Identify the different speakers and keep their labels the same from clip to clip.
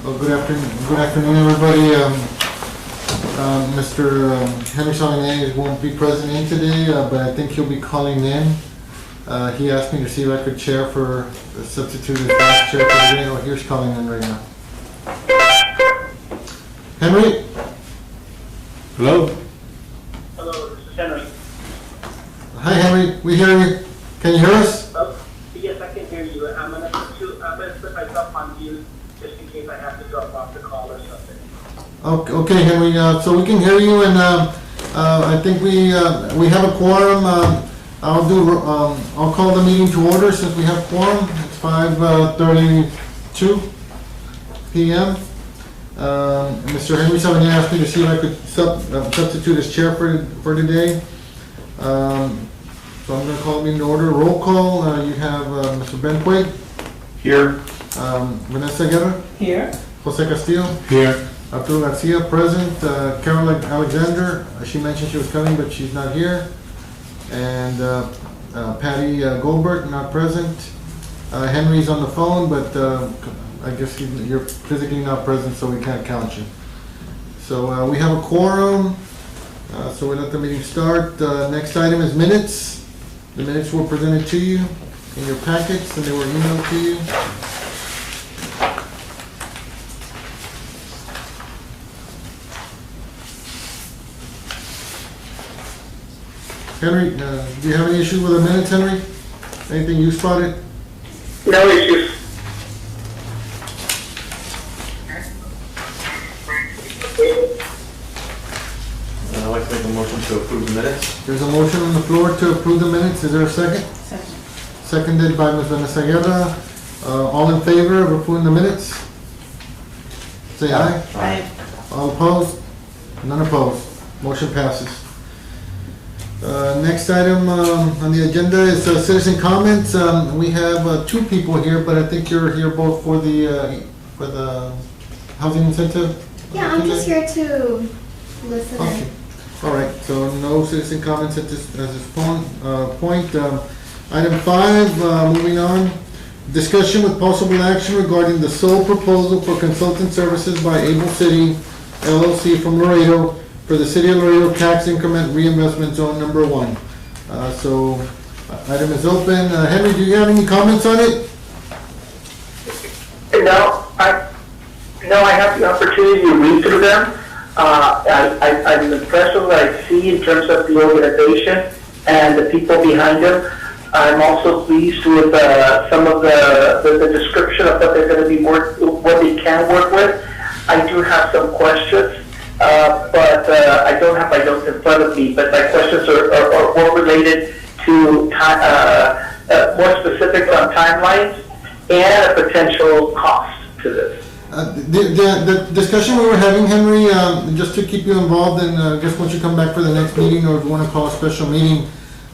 Speaker 1: Well, good afternoon, everybody. Mr. Henry Salinez won't be present in today, but I think he'll be calling in. He asked me to see if I could chair for substitute as vice chair for today. Oh, here's calling in right now. Henry?
Speaker 2: Hello?
Speaker 3: Hello, this is Henry.
Speaker 1: Hi, Henry. We hear you. Can you hear us?
Speaker 3: Oh, yes, I can hear you. I'm gonna put myself on mute just in case I have to drop off the call or something.
Speaker 1: Okay, Henry. So we can hear you, and I think we have a quorum. I'll call the meeting to order since we have quorum. It's 5:32 p.m. Mr. Henry Salinez asked me to see if I could substitute as chair for today. So I'm going to call the meeting to order. Roll call. You have Mr. Ben Quaid.
Speaker 2: Here.
Speaker 1: Vanessa Guerra.
Speaker 4: Here.
Speaker 1: Jose Castillo.
Speaker 2: Here.
Speaker 1: Arturo Garcia, present. Carol Alexander, she mentioned she was coming, but she's not here. And Patty Goldberg, not present. Henry's on the phone, but I guess you're physically not present, so we can't count you. So we have a quorum, so we let the meeting start. Next item is minutes. The minutes were presented to you in your packets, and they were emailed to you. Henry, do you have any issue with the minutes, Henry? Anything you spotted?
Speaker 3: No issues.
Speaker 2: I'd like to make a motion to approve the minutes.
Speaker 1: There's a motion on the floor to approve the minutes. Is there a second?
Speaker 4: Second.
Speaker 1: Seconded by Ms. Vanessa Guerra. All in favor of approving the minutes? Say aye.
Speaker 4: Aye.
Speaker 1: All opposed? None opposed. Motion passes. Next item on the agenda is citizen comments. We have two people here, but I think you're here both for the housing incentive.
Speaker 5: Yeah, I'm just here to listen.
Speaker 1: Okay. All right. So no citizen comments at this point. Item 5. Moving on. Discussion with possible action regarding the sole proposal for consultant services by Able City LLC from Laredo for the City of Laredo Tax Increment Reinvestment Zone Number 1. So, item is open. Henry, do you have any comments on it?
Speaker 3: No, I have the opportunity to read through them. I'm impressed with what I see in terms of the organization and the people behind them. I'm also pleased with some of the description of what they're going to be what they can work with. I do have some questions. But I don't have my notes in front of me, but my questions are more related to more specific on timelines and a potential cost to this.
Speaker 1: The discussion we were having, Henry, just to keep you involved, and I guess once you come back for the next meeting, or if you want to call a special meeting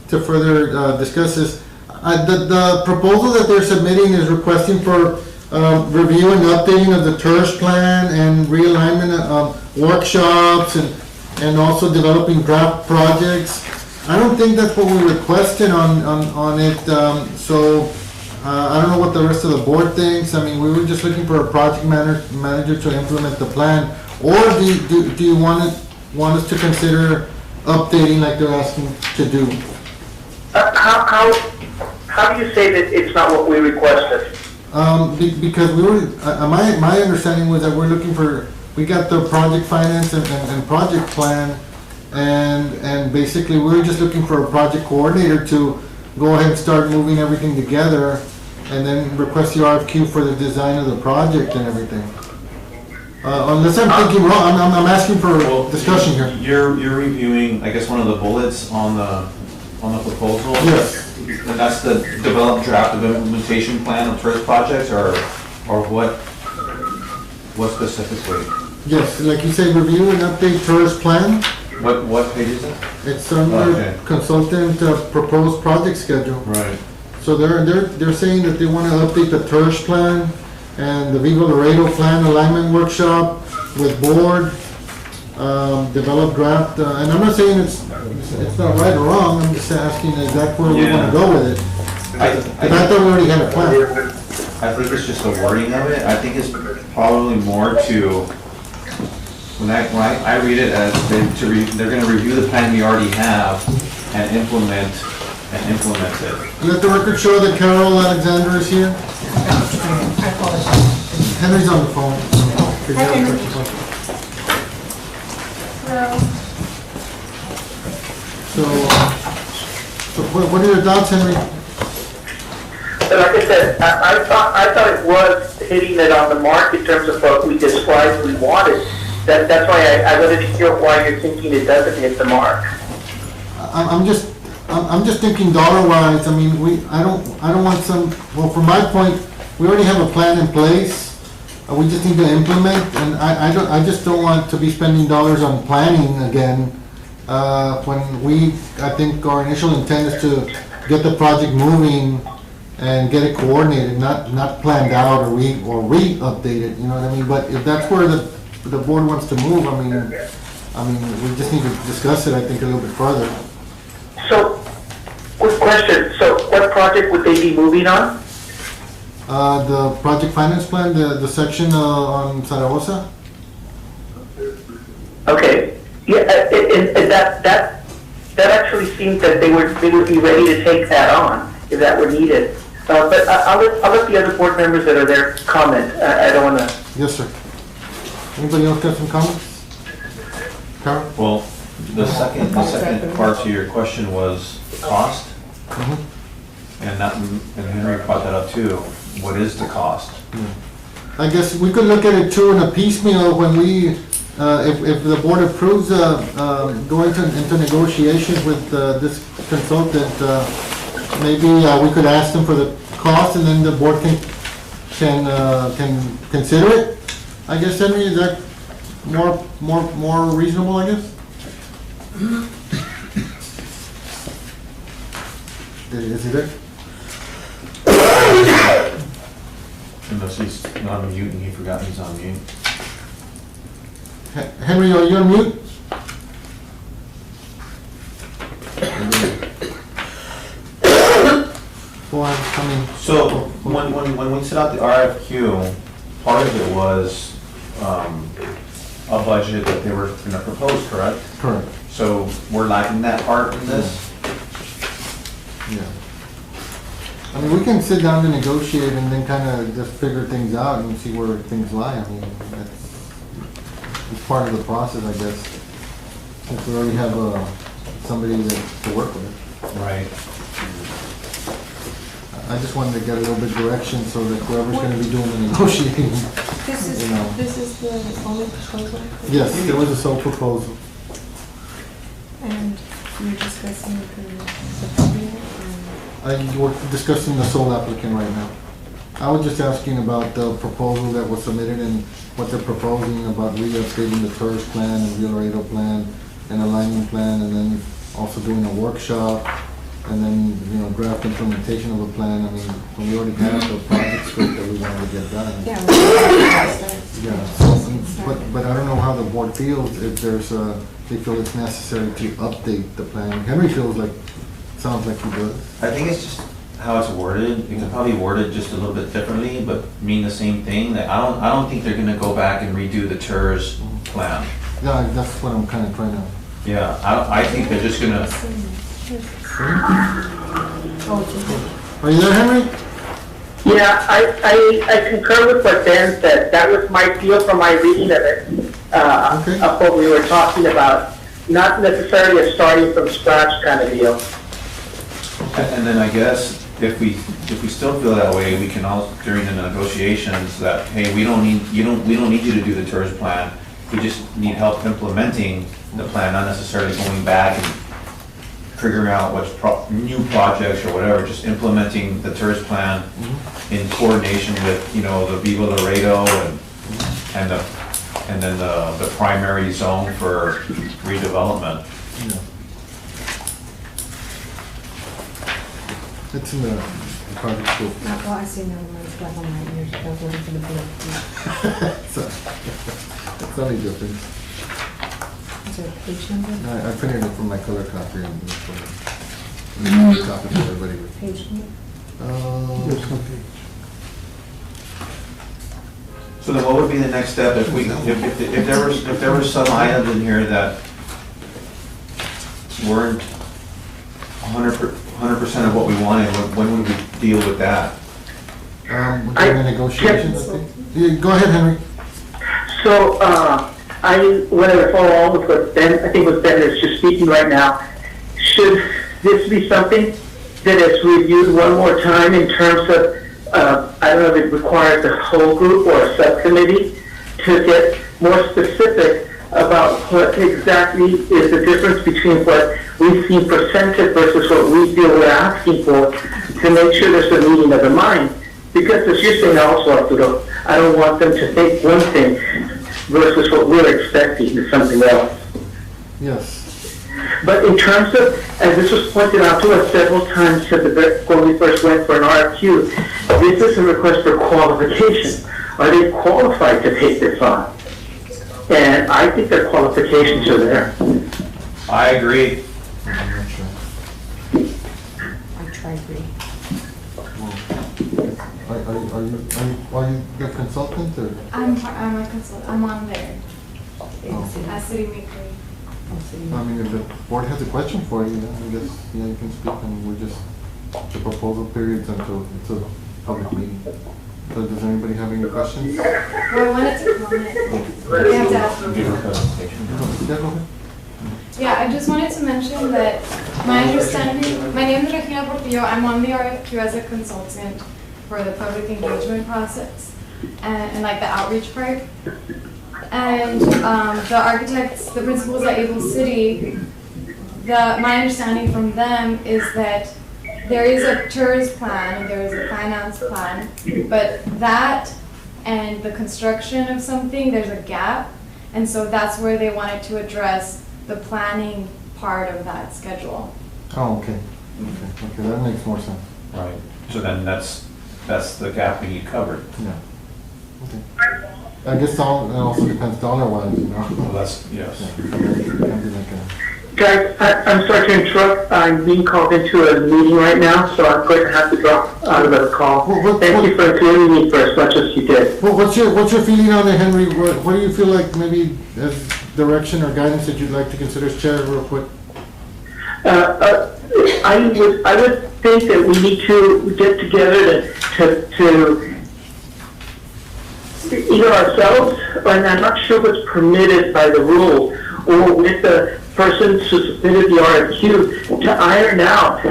Speaker 1: to further discuss this, the proposal that they're submitting is requesting for review and updating of the TERS plan and realignment of workshops and also developing draft projects. I don't think that's what we requested on it, so I don't know what the rest of the board thinks. I mean, we were just looking for a project manager to implement the plan. Or do you want us to consider updating like they're asking to do?
Speaker 3: How do you say that it's not what we requested?
Speaker 1: Because we were, my understanding was that we got the project finance and project plan, and basically we were just looking for a project coordinator to go ahead and start moving everything together, and then request the RFQ for the design of the project and everything. Unless I'm thinking wrong, I'm asking for discussion here.
Speaker 2: You're reviewing, I guess, one of the bullets on the proposal?
Speaker 1: Yes.
Speaker 2: And that's the developed draft of implementation plan of first projects, or what specifically?
Speaker 1: Yes, like you say, review and update TERS plan.
Speaker 2: What page is it?
Speaker 1: It's under
Speaker 2: Okay.
Speaker 1: consultant proposed project schedule.
Speaker 2: Right.
Speaker 1: So they're saying that they want to update the TERS plan and the Vivo Laredo plan alignment workshop with board, develop draft, and I'm not saying it's not right or wrong, I'm just asking is that where we want to go with it? I thought we already had a plan.
Speaker 2: I think it's just the wording of it. I think it's probably more to, when I read it as they're gonna review the plan we already have and implement it.
Speaker 1: Let the record show that Carol Alexander is here.
Speaker 4: I apologize.
Speaker 1: Henry's on the phone.
Speaker 4: Hi, Henry.
Speaker 5: Hello.
Speaker 1: So what are your thoughts, Henry?
Speaker 3: But like I said, I thought it was hitting it on the mark in terms of what we described we wanted. That's why I wanted to hear why you're thinking it doesn't hit the mark.
Speaker 1: I'm just thinking dollar wise. I mean, I don't want some. Well, from my point, we already have a plan in place. We just need to implement, and I just don't want to be spending dollars on planning again. When I think our initial intent is to get the project moving and get it coordinated, not planned out or re-updated. You know what I mean? But if that's where the board wants to move, I mean, we just need to discuss it. I think a little bit further.
Speaker 3: So, quick question. So, what project would they be moving on?
Speaker 1: The project finance plan, the section on Zaragoza.
Speaker 3: Okay. Yeah, and that actually seems that they would be ready to take that on if that were needed. But I'll let the other board members that are there comment. I don't want to.
Speaker 1: Yes, sir. Anybody else got some comments? Carol?
Speaker 2: Well, the second part to your question was cost, and Henry brought that up too. What is the cost?
Speaker 1: I guess we could look at it too in a piecemeal when we, if the board approves going into negotiations with this consultant, maybe we could ask them for the cost and then the board can consider it. I guess, Henry, is that more reasonable, I guess? Is he there?
Speaker 2: Unless he's not on mute and he forgot he's on mute.
Speaker 1: Henry, are you on mute? Well, I mean,
Speaker 2: So, when we set out the RFQ, part of it was a budget that they were gonna propose, correct?
Speaker 1: correct,
Speaker 2: So, we're lacking that part in this?
Speaker 1: yeah. I mean, we can sit down and negotiate and then kind of just figure things out and see where things lie. I mean, it's part of the process, I guess. Since we already have somebody to work with.
Speaker 2: Right.
Speaker 1: I just wanted to get a little bit direction so that whoever's gonna be doing the negotiating,
Speaker 4: This
Speaker 1: you know.
Speaker 4: is the only proposal?
Speaker 1: Yes, there was a sole proposal.
Speaker 4: And you're discussing the public,
Speaker 1: We're discussing the sole applicant right now. I was just asking about the proposal that was submitted and what they're proposing about re-updating the tourist plan and the Laredo plan and alignment plan, and then also doing a workshop, and then, draft implementation of a plan. I mean, when we already have the project scope that we wanted to get done.
Speaker 4: yeah.
Speaker 1: Yeah, so, but I don't know how the board feels, if they feel it's necessary to update the plan. Henry feels like, sounds like he does.
Speaker 2: I think it's just how it's worded. You can probably word it just a little bit differently, but mean the same thing. That I don't think they're gonna go back and redo the TERS plan.
Speaker 1: Yeah, that's what I'm kind of trying to.
Speaker 2: Yeah, I think they're just gonna,
Speaker 1: Are you there, Henry?
Speaker 3: Yeah, I concur with what Dan said. That was my feel from my reading of it,
Speaker 1: Okay.
Speaker 3: of what we were talking about. Not necessarily a starting from scratch kind of deal.
Speaker 2: and then I guess if we still feel that way, we can also, during the negotiations, that, hey, we don't need you to do the TERS plan. We just need help implementing the plan, not necessarily going back and figuring out what's new projects or whatever, just implementing the TERS plan in coordination with, the Viva Laredo and then the primary zone for redevelopment.
Speaker 1: Yeah. It's in the project scope.
Speaker 4: Well, I see no words left on my ears, I was waiting for the board.
Speaker 1: It's only different.
Speaker 4: Is there a page number?
Speaker 1: I printed it from my color copy and copy for everybody.
Speaker 4: Page number?
Speaker 1: There's some page.
Speaker 2: So then what would be the next step if we, if there were some items in here that weren't 100% of what we wanted, when would we deal with that?
Speaker 1: We're doing the negotiations, I think. Yeah, go ahead, Henry.
Speaker 3: So, I wanted to follow on with what Ben, I think what Ben is just speaking right now. Should this be something that is reviewed one more time in terms of, I don't know if it requires a whole group or a subcommittee to get more specific about what exactly is the difference between what we see presented versus what we feel we're asking for, to make sure there's a meeting of the mind. Because as you're saying also, Arturo, I don't want them to think one thing versus what we're expecting is something else.
Speaker 1: Yes.
Speaker 3: But in terms of, as this was pointed out to us several times when we first went for an RFQ, this is a request for qualification. Are they qualified to take this on? And I think their qualifications are there.
Speaker 2: I agree.
Speaker 1: I'm not sure.
Speaker 4: I try to agree.
Speaker 1: Are you the consultant or?
Speaker 5: I'm a consultant. I'm on there as city maker.
Speaker 1: I mean, if the board has a question for you, then I guess, yeah, you can speak, and we're just, the proposal period's until it's a public meeting. So does anybody have any questions?
Speaker 5: Well, I wanted to comment. We have to ask.
Speaker 2: Give a presentation.
Speaker 1: Yeah, go ahead.
Speaker 5: Yeah, I just wanted to mention that my understanding, my name is Regina Portillo. I'm on the RFQ as a consultant for the public engagement process and like the outreach part. And the architects, the principals at Able City, my understanding from them is that there is a TERS plan and there is a finance plan, but that and the construction of something, there's a gap. And so that's where they wanted to address the planning part of that schedule.
Speaker 1: Oh, okay. Okay, that makes more sense.
Speaker 2: Right. So then that's the gap we need covered.
Speaker 1: Yeah. Okay. I guess it also depends dollar-wise, you know?
Speaker 2: Well, that's, yes.
Speaker 1: Yeah, it can be like a.
Speaker 3: Guys, I'm sorry to interrupt. I'm being called into a meeting right now, so I'm going to have to drop out of the call. Thank you for including me for as much as you did.
Speaker 1: Well, what's your feeling on it, Henry? What do you feel like maybe as direction or guidance that you'd like to consider as chair real quick?
Speaker 3: I would think that we need to get together to either ourselves, and I'm not sure what's permitted by the rules, or with the person who submitted the RFQ, to iron out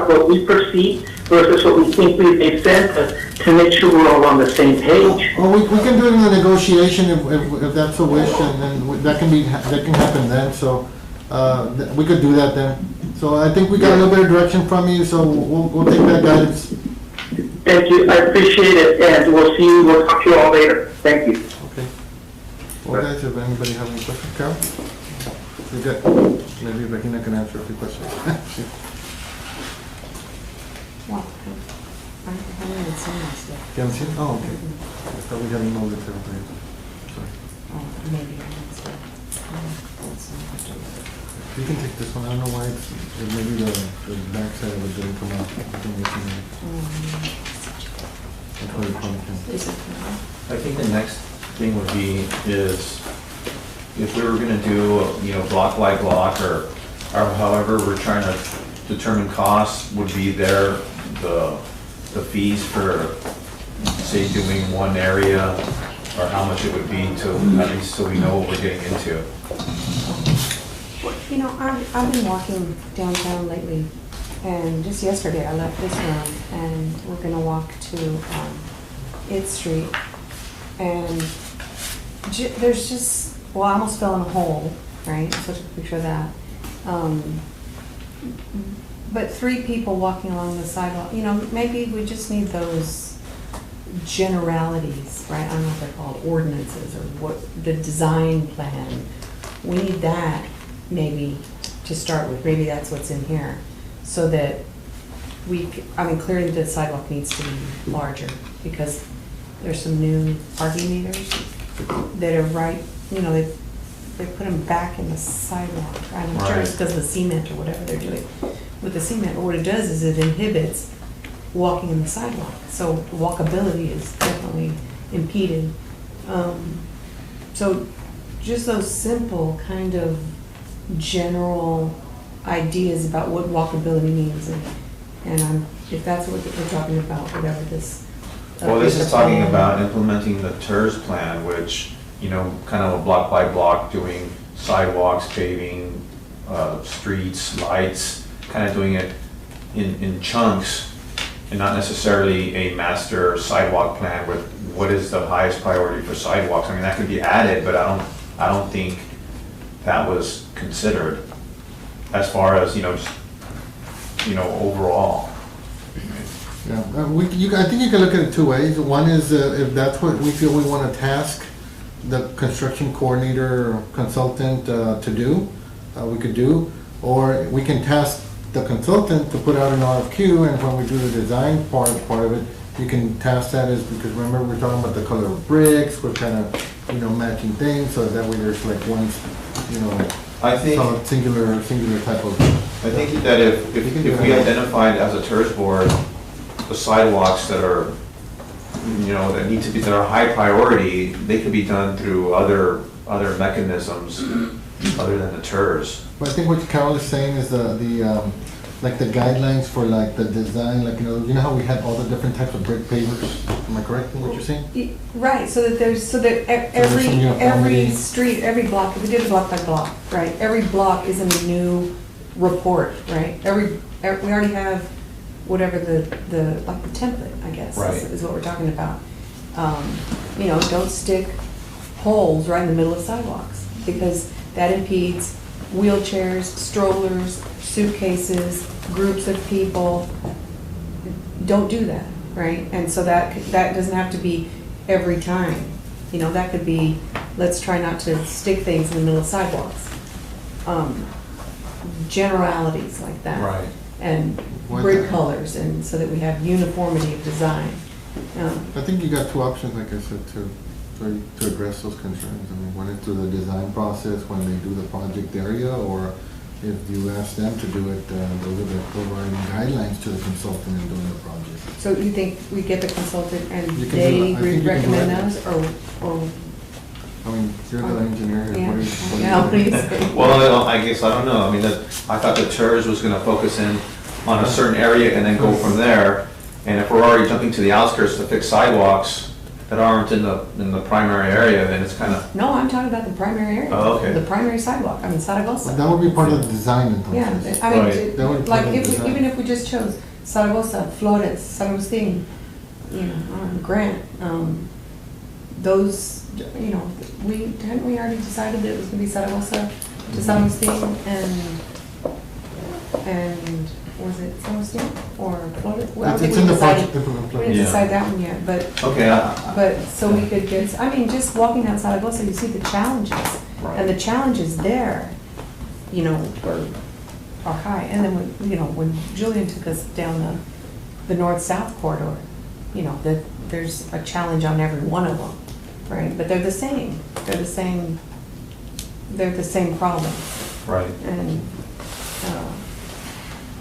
Speaker 3: what we perceive versus what we think we may send to make sure we're all on the same page.
Speaker 1: Well, we can do it in the negotiation if that's a wish, and then that can happen then. So we could do that then. So I think we got a little bit of direction from you, so we'll take that guidance.
Speaker 3: Thank you, I appreciate it, and we'll talk to you all later. Thank you.
Speaker 1: Okay. Well, guys, if anybody have any questions, Carol? You're good. Maybe Regina can answer a few questions.
Speaker 4: Well, I haven't even seen this yet.
Speaker 1: You haven't seen it? Oh, okay. I thought we got emailed it to everybody. Sorry.
Speaker 4: Oh, maybe I haven't seen it.
Speaker 1: You can take this one. I don't know why maybe the back side of it didn't come out. I think it's in there. That's why you probably can.
Speaker 4: Is it?
Speaker 2: I think the next thing would be is if we were gonna do, block by block or however we're trying to determine costs, would be the fees for, say, doing one area, or how much it would be to, at least so we know what we're getting into.
Speaker 4: You know, I've been walking downtown lately, and just yesterday I left this room and we're gonna walk to 8th Street, and there's just, well, I almost fell in a hole, right? So take a picture of that. But 3 people walking along the sidewalk, maybe we just need those generalities, right? I don't know if they're called ordinances or what, the design plan. We need that maybe to start with. Maybe that's what's in here, so that clearly the sidewalk needs to be larger because there's some new parking meters that are right, they put them back in the sidewalk. I'm sure it's because of the cement or whatever they're doing with the cement. But what it does is it inhibits walking in the sidewalk. So walkability is definitely impeded. So just those simple kind of general ideas about what walkability means, and if that's what we're talking about, whatever this.
Speaker 2: Well, this is talking about implementing the TERS plan, which, you know, kind of a block by block, doing sidewalks, paving, streets, lights, kind of doing it in chunks, and not necessarily a master sidewalk plan with what is the highest priority for sidewalks. I mean, that could be added, but I don't think that was considered as far as, just, overall.
Speaker 1: Yeah, I think you can look at it two ways. One is if that's what we feel we want to task the construction coordinator or consultant to do, we could do, or we can task the consultant to put out an RFQ, and when we do the design part of it, you can task that as, because remember we're talking about the color of bricks, we're kind of, matching things, so that way there's like one,
Speaker 2: I think,
Speaker 1: solid singular type of.
Speaker 2: I think that if we identified as a TERS board the sidewalks that are, that are high priority, they could be done through other mechanisms other than the TERS.
Speaker 1: But I think what Carol is saying is like the guidelines for like the design, like, you know how we had all the different types of brick pavers? Am I correct in what you're saying?
Speaker 4: Right, so that every street, every block, if we did it block by block, right? Every block is in a new report, right? We already have whatever the template, I guess,
Speaker 2: Right.
Speaker 4: is what we're talking about. Don't stick poles right in the middle of sidewalks, because that impedes wheelchairs, strollers, suitcases, groups of people. Don't do that, right? And so that doesn't have to be every time. That could be, let's try not to stick things in the middle of sidewalks. Generalities like that.
Speaker 2: Right.
Speaker 4: And brick colors, and so that we have uniformity of design.
Speaker 1: I think you got two options, like I said, to address those concerns. I mean, one is through the design process when they do the project area, or if you ask them to do it, those are the providing guidelines to the consultant in doing the project.
Speaker 4: So you think we get the consultant and
Speaker 1: You can
Speaker 4: they
Speaker 1: do it. I think you can
Speaker 4: recommend
Speaker 1: do it.
Speaker 4: those, or?
Speaker 1: I mean, you're the engineer here.
Speaker 4: Yeah.
Speaker 1: What do you
Speaker 4: Yeah,
Speaker 1: think?
Speaker 4: please.
Speaker 2: Well, I guess, I don't know. I mean, I thought the TERS was gonna focus in on a certain area and then go from there. And if we're already jumping to the outskirts to fix sidewalks that aren't in the primary area, then it's kind of,
Speaker 4: No, I'm talking about the primary area.
Speaker 2: Oh, okay.
Speaker 4: The primary sidewalk, I mean, Zaragoza.
Speaker 1: That would be part of the design.
Speaker 4: Yeah,
Speaker 1: entonces.
Speaker 4: I mean,
Speaker 2: Right.
Speaker 1: That would be
Speaker 4: like,
Speaker 1: part of the design.
Speaker 4: even if we just chose Zaragoza, Flores, San Agustin, Grant, those, hadn't we already decided that it was gonna be Zaragoza to San Agustin and was it San Agustin or Flores? Well, I don't think
Speaker 1: It's
Speaker 4: we
Speaker 1: in the
Speaker 4: decided-
Speaker 1: project implement
Speaker 4: We
Speaker 1: plan.
Speaker 4: didn't
Speaker 2: Yeah.
Speaker 4: decide that one yet, but
Speaker 2: okay,
Speaker 4: so we could get, just walking down Zaragoza, you see the challenges.
Speaker 2: Right.
Speaker 4: And the challenges there, are high. And then when Julian took us down the north-south corridor, there's a challenge on every one of them, right? But they're the same. They're the same problem.
Speaker 2: right.
Speaker 4: And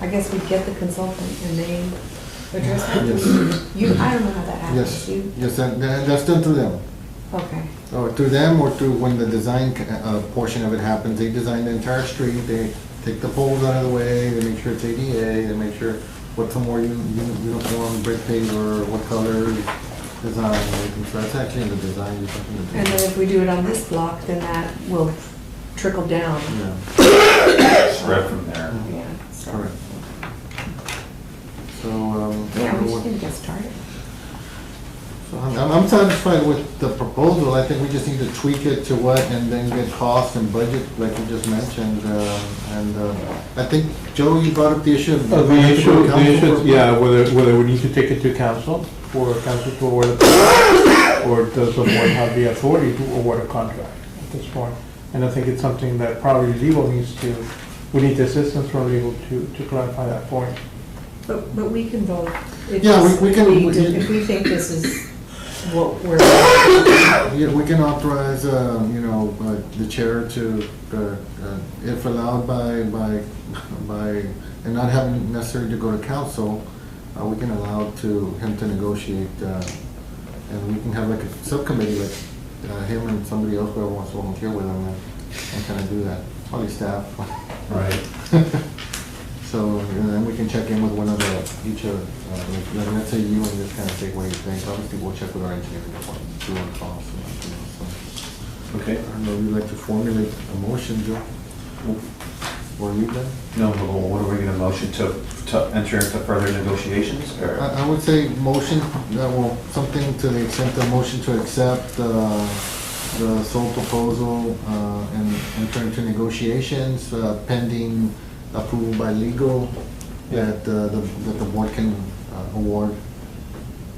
Speaker 4: I guess we get the consultant and they address it.
Speaker 1: Yes.
Speaker 4: I don't know how that happens.
Speaker 1: Yes, yes, that's done through them.
Speaker 4: Okay.
Speaker 1: Or through them, or through when the design portion of it happens. They design the entire street, they take the poles out of the way, they make sure it's ADA, they make sure what's a more uniform brick paver, what color, design, everything. So that's actually in the design. You're talking about.
Speaker 4: And then if we do it on this block, then that will trickle down.
Speaker 1: Yeah,
Speaker 2: Spread from there.
Speaker 4: Yeah. So,
Speaker 1: correct. So,
Speaker 4: yeah, we just need to get started.
Speaker 1: So I'm satisfied with the proposal. I think we just need to tweak it to what, and then get cost and budget, like you just mentioned. And I think, Joe, you brought up the issue of.
Speaker 6: Yeah, whether we need to take it to council, for council to award a contract, or does the board have the authority to award a contract at this point? And I think it's something that probably legal we need assistance from legal to clarify that point.
Speaker 4: But we can vote.
Speaker 1: Yeah, we can-
Speaker 4: If we think this is what we're.
Speaker 1: Yeah, we can authorize, the chair to, if allowed by, and not having necessarily to go to council, we can allow him to negotiate, and we can have like a subcommittee, like him and somebody else, whoever wants to volunteer with him, and kind of do that, probably staff.
Speaker 2: Right.
Speaker 1: So, and then we can check in with one of each of, like, let's say you, and just kind of say what you think. Obviously, we'll check with our engineer, do on costs, so.
Speaker 2: Okay.
Speaker 1: I don't know, if you'd like to formulate a motion, Joe? Or you then?
Speaker 2: No, but what are we gonna motion to enter into further negotiations, or?
Speaker 1: I would say motion, well, something to the extent of motion to accept the sole proposal and enter into negotiations pending approval by legal that the board can award,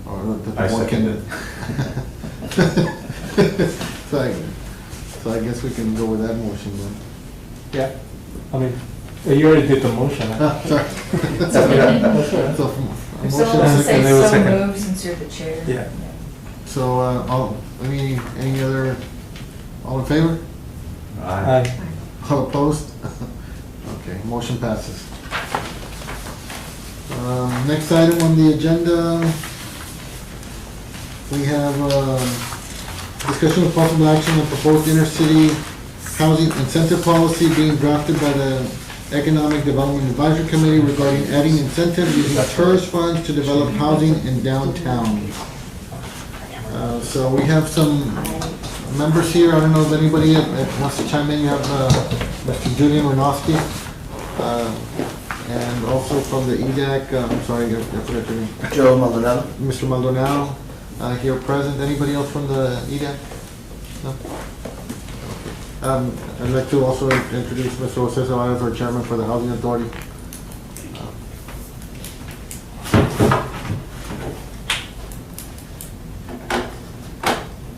Speaker 1: or that
Speaker 2: I
Speaker 1: the board can.
Speaker 2: second it.
Speaker 1: So I guess we can go with that motion then.
Speaker 6: Yeah, I mean, you already did the motion. Huh?
Speaker 1: Sorry.
Speaker 6: That's all right.
Speaker 1: So, a
Speaker 7: If
Speaker 1: motion
Speaker 7: someone wants to
Speaker 1: second.
Speaker 6: And there was
Speaker 7: say so
Speaker 6: second.
Speaker 7: moved since you're the chair.
Speaker 6: Yeah.
Speaker 1: So, any other, all in favor?
Speaker 6: Aye.
Speaker 1: All opposed? Okay, motion passes. Next item on the agenda, we have discussion of possible action on proposed inner-city housing incentive policy being drafted by the Economic Development Advisory Committee regarding adding incentives using TERS funds to develop housing in downtown. So we have some members here. I don't know if anybody wants to chime in. You have Mr. Julian Renowski, and also from the EDAC, I'm sorry, I forgot your name.
Speaker 8: Joe Maldonado.
Speaker 1: Mr. Maldonado, here present. Anybody else from the EDAC? No? I'd like to also introduce Mr. Jose Zavallos, our chairman for the Housing Authority.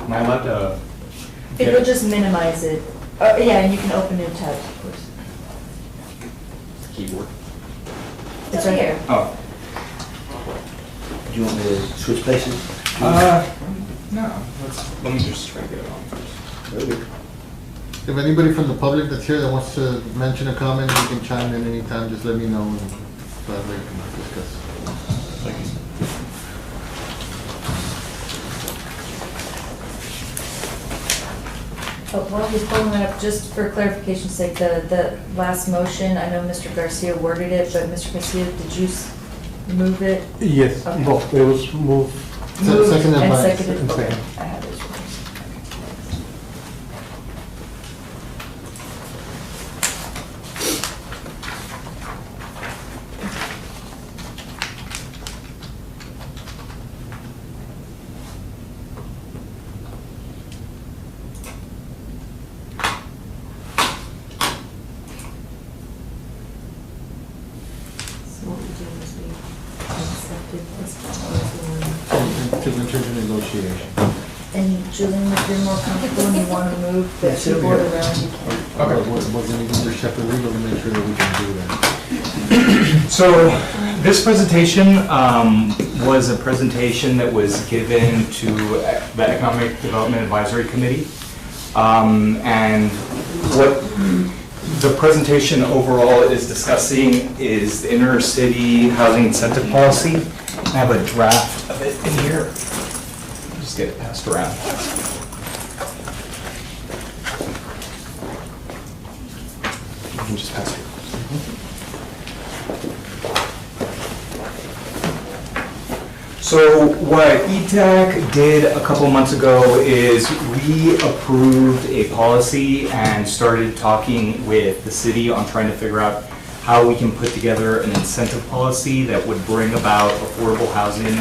Speaker 9: Am I allowed to?
Speaker 7: If you'll just minimize it. Yeah, and you can open new tabs, of course.
Speaker 9: Keyboard.
Speaker 7: It's right here.
Speaker 9: Oh.
Speaker 8: Do you want me to switch places?
Speaker 9: No, let me just try to get it on first.
Speaker 1: If anybody from the public that's here that wants to mention a comment, you can chime in anytime, just let me know, and so that we can discuss.
Speaker 7: While he's pulling that up, just for clarification's sake, the last motion, I know Mr. Garcia worded it, but Mr. Garcia, did you move it?
Speaker 6: Yes,
Speaker 7: Okay.
Speaker 6: both, it was moved.
Speaker 7: Moved
Speaker 1: seconded
Speaker 7: and
Speaker 1: by-
Speaker 7: seconded?
Speaker 6: and
Speaker 7: Okay,
Speaker 6: seconded.
Speaker 7: I have it.
Speaker 4: So what we do is we accepted this proposal.
Speaker 1: To enter into negotiation.
Speaker 7: And Julian, if you're more comfortable and you want to move the
Speaker 8: Yes, it'll be
Speaker 7: keyboard
Speaker 8: here.
Speaker 7: around, you can.
Speaker 1: Okay. Was anything to check with legal to make sure that we can do that?
Speaker 9: So this presentation was a presentation that was given to the Economic Development Advisory Committee. And what the presentation overall is discussing is the inner city housing incentive policy. I have a draft of it in here. Just get it passed around. You can just pass it. So what ETAC did a couple months ago is we approved a policy and started talking with the city on trying to figure out how we can put together an incentive policy that would bring about affordable housing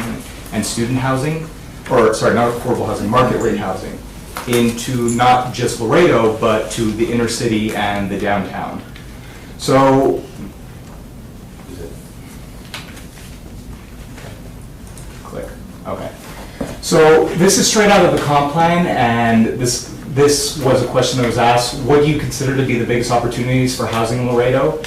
Speaker 9: and student housing, or sorry, not affordable housing, market rate housing, into not just Laredo, but to the inner city and the downtown. So click. Okay. So this is straight out of the comp plan, and this was a question that was asked, what do you consider to be the biggest opportunities for housing in Laredo?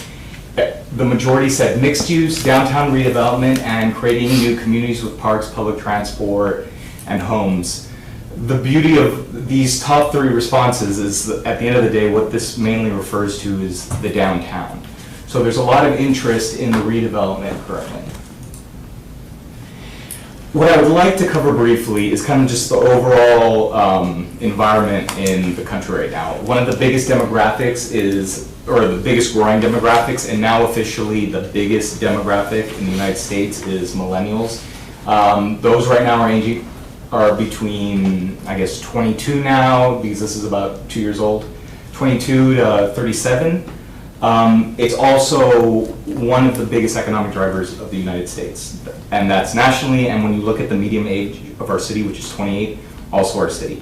Speaker 9: The majority said mixed use, downtown redevelopment, and creating new communities with parks, public transport, and homes. The beauty of these top three responses is that at the end of the day, what this mainly refers to is the downtown. So there's a lot of interest in the redevelopment currently. what I would like to cover briefly is kind of just the overall environment in the country right now. One of the biggest demographics or the biggest growing demographics, and now officially the biggest demographic in the United States is millennials. Those right now are between, I guess, 22 now, because this is about 2 years old, 22 to 37. It's also one of the biggest economic drivers of the United States, and that's nationally, and when you look at the median age of our city, which is 28, also our city.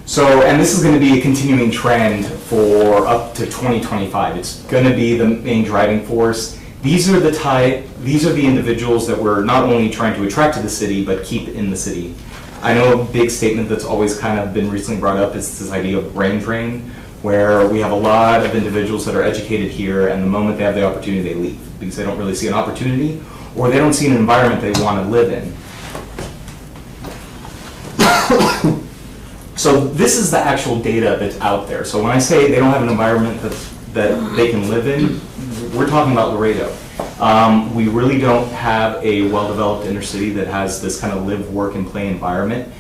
Speaker 9: So, and this is going to be a continuing trend for up to 2025. It's going to be the main driving force. These are the individuals that we're not only trying to attract to the city, but keep in the city. I know a big statement that's always kind of been recently brought up is this idea of brain drain, where we have a lot of individuals that are educated here, and the moment they have the opportunity, they leave because they don't really see an opportunity, or they don't see an environment they want to live in. So this is the actual data that's out there. So when I say they don't have an environment that they can live in, we're talking about Laredo. We really don't have a well-developed inner city that has this kind of live, work, and play environment.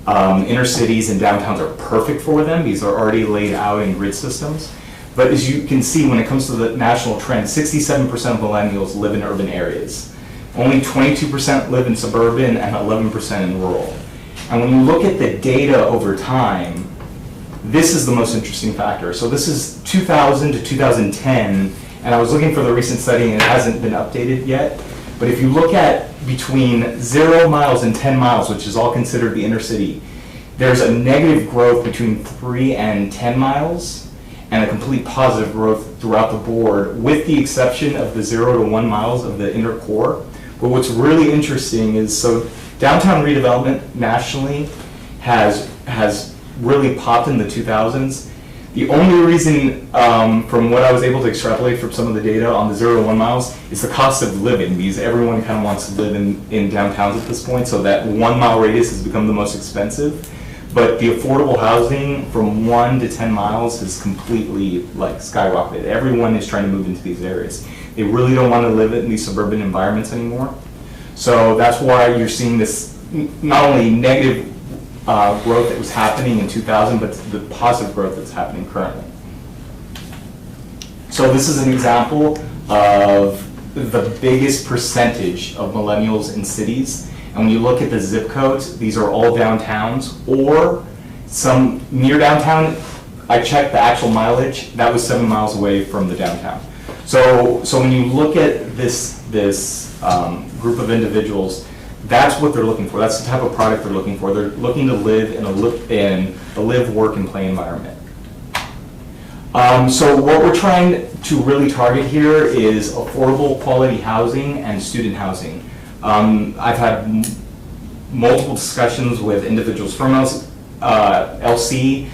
Speaker 9: Inner cities and downtowns are perfect for them. These are already laid out in grid systems. But as you can see, when it comes to the national trend, 67% of millennials live in urban areas. Only 22% live in suburban and 11% in rural. And when you look at the data over time, this is the most interesting factor. So this is 2000 to 2010, and I was looking for the recent study and it hasn't been updated yet. But if you look at between 0 miles and 10 miles, which is all considered the inner city, there's a negative growth between 3 and 10 miles and a complete positive growth throughout the board, with the exception of the 0 to 1 miles of the inner core. But what's really interesting is, so downtown redevelopment nationally has really popped in the 2000s. The only reason, from what I was able to extrapolate from some of the data on the 0 to 1 miles, is the cost of living, because everyone kind of wants to live in downtowns at this point, so that 1 mile radius has become the most expensive. But the affordable housing from 1 to 10 miles has completely skyrocketed. Everyone is trying to move into these areas. They really don't want to live in these suburban environments anymore. So that's why you're seeing this not only negative growth that was happening in 2000, but the positive growth that's happening currently. So this is an example of the biggest percentage of millennials in cities. And when you look at the zip codes, these are all downtowns or some near downtown. I checked the actual mileage, that was 7 miles away from the downtown. So when you look at this group of individuals, that's what they're looking for. That's the type of product they're looking for. They're looking to live in a live, work, and play environment. So what we're trying to really target here is affordable quality housing and student housing. I've had multiple discussions with individuals from LC.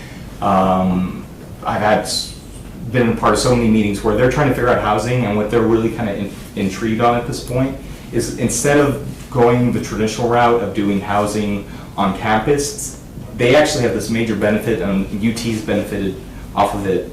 Speaker 9: Been a part of so many meetings where they're trying to figure out housing, and what they're really kind of intrigued on at this point is, instead of going the traditional route of doing housing on campus, they actually have this major benefit, and UT's benefited off of it,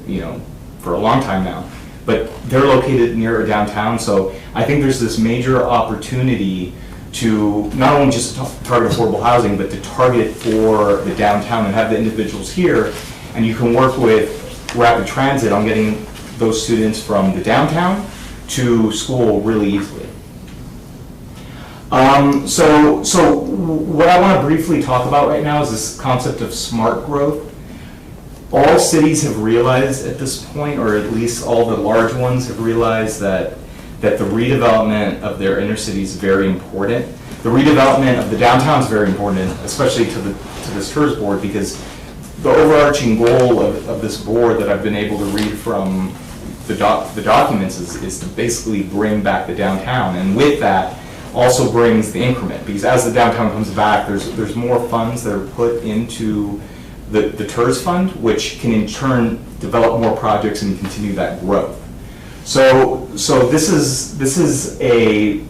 Speaker 9: for a long time now. But they're located near a downtown, so I think there's this major opportunity to not only just target affordable housing, but to target for the downtown and have the individuals here, and you can work with rapid transit on getting those students from the downtown to school really easily. So what I want to briefly talk about right now is this concept of smart growth. All cities have realized at this point, or at least all the large ones have realized, that the redevelopment of their inner city is very important. The redevelopment of the downtown is very important, especially to this TERS board, because the overarching goal of this board that I've been able to read from the documents is to basically bring back the downtown, and with that also brings the increment, because as the downtown comes back, there's more funds that are put into the TERS fund, which can in turn develop more projects and continue that growth. So this is a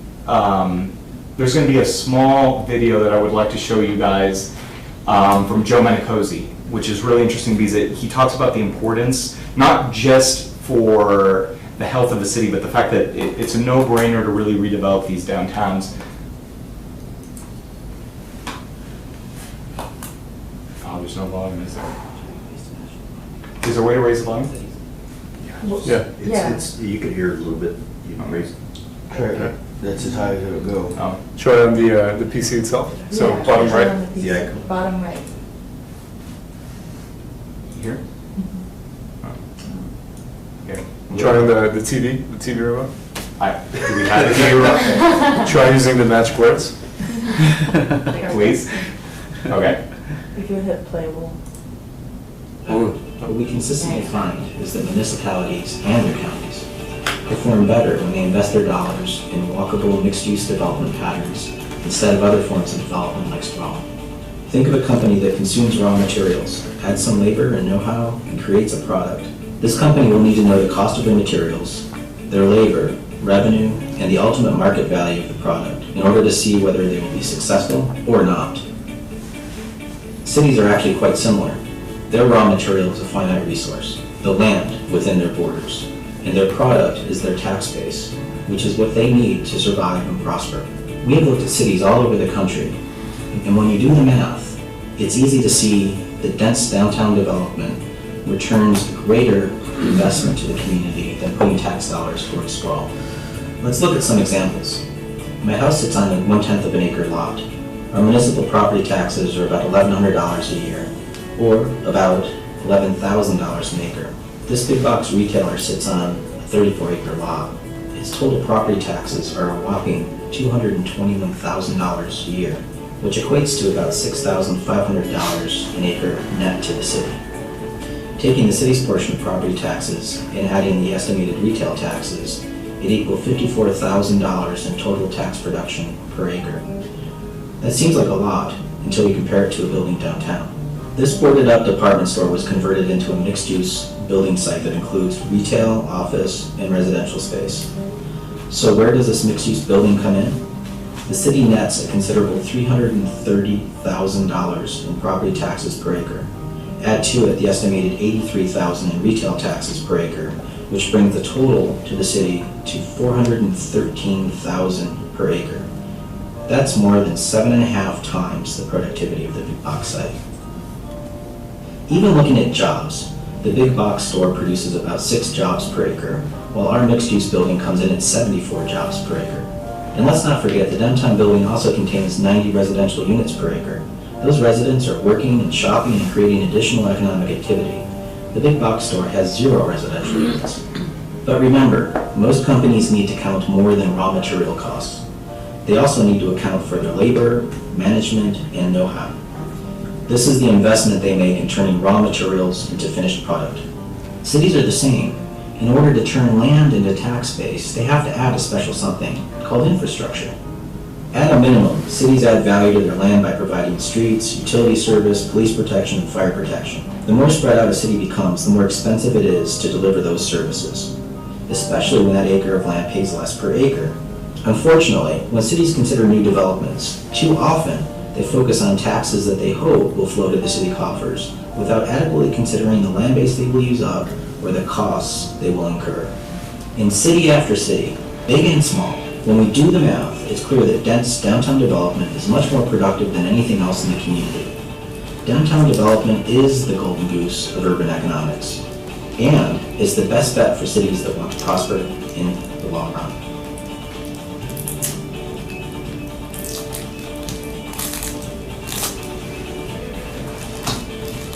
Speaker 9: there's going to be a small video that I would like to show you guys from Joe Manicosi, which is really interesting because he talks about the importance, not just for the health of the city, but the fact that it's a no-brainer to really redevelop these downtowns. Oh, there's no volume, is there? Is there a way to raise the volume?
Speaker 6: Yeah.
Speaker 7: Yeah.
Speaker 8: It's, you can hear it a little bit, you can raise it. Sure. That's as high as it'll go.
Speaker 9: Oh.
Speaker 10: Show it on the PC itself. So
Speaker 7: Yeah,
Speaker 10: bottom
Speaker 7: show it on
Speaker 10: right.
Speaker 7: the PC,
Speaker 8: The icon.
Speaker 7: Bottom right.
Speaker 9: Here? Oh. Okay.
Speaker 10: Try on the TV remote.
Speaker 9: Do we have it here?
Speaker 10: Try using the magic words.
Speaker 9: Please? Okay.
Speaker 7: If you hit play, we'll.
Speaker 11: What we consistently find is that municipalities and their counties perform better when they invest their dollars in walkable mixed-use development patterns instead of other forms of development like sprawl. Think of a company that consumes raw materials, adds some labor and know-how, and creates a product. This company will need to know the cost of their materials, their labor, revenue, and the ultimate market value of the product in order to see whether they will be successful or not. Cities are actually quite similar. Their raw material is a finite resource, the land within their borders, and their product is their tax base, which is what they need to survive and prosper. We have looked at cities all over the country, and when you do the math, it's easy to see that dense downtown development returns greater investment to the community than putting tax dollars towards sprawl. Let's look at some examples. My house sits on a 1/10 of an acre lot. Our municipal property taxes are about $1,100 a year, or about $11,000 an acre. This big box retailer sits on a 34-acre lot. Its total property taxes are a whopping $221,000 a year, which equates to about $6,500 an acre net to the city. Taking the city's portion of property taxes and adding the estimated retail taxes, it equals $54,000 in total tax production per acre. That seems like a lot until you compare it to a building downtown. This boarded-up department store was converted into a mixed-use building site that includes retail, office, and residential space. So where does this mixed-use building come in? The city nets a considerable $330,000 in property taxes per acre. Add to it the estimated $83,000 in retail taxes per acre, which brings the total to the city to $413,000 per acre. That's more than 7.5 times the productivity of the big box site. Even looking at jobs, the big box store produces about 6 jobs per acre, while our mixed-use building comes in at 74 jobs per acre. And let's not forget, the downtown building also contains 90 residential units per acre. Those residents are working and shopping and creating additional economic activity. The big box store has 0 residential units. But remember, most companies need to count more than raw material costs. They also need to account for their labor, management, and know-how. This is the investment they make in turning raw materials into finished product. Cities are the same. In order to turn land into tax base, they have to add a special something called infrastructure. At a minimum, cities add value to their land by providing streets, utility service, police protection, and fire protection. The more spread out a city becomes, the more expensive it is to deliver those services, especially when that acre of land pays less per acre. Unfortunately, when cities consider new developments, too often they focus on taxes that they hope will flow to the city coffers without adequately considering the land base they will use up or the costs they will incur. In city after city, big and small, when we do the math, it's clear that dense downtown development is much more productive than anything else in the community. Downtown development is the golden goose of urban economics, and is the best bet for cities that want to prosper in the long run.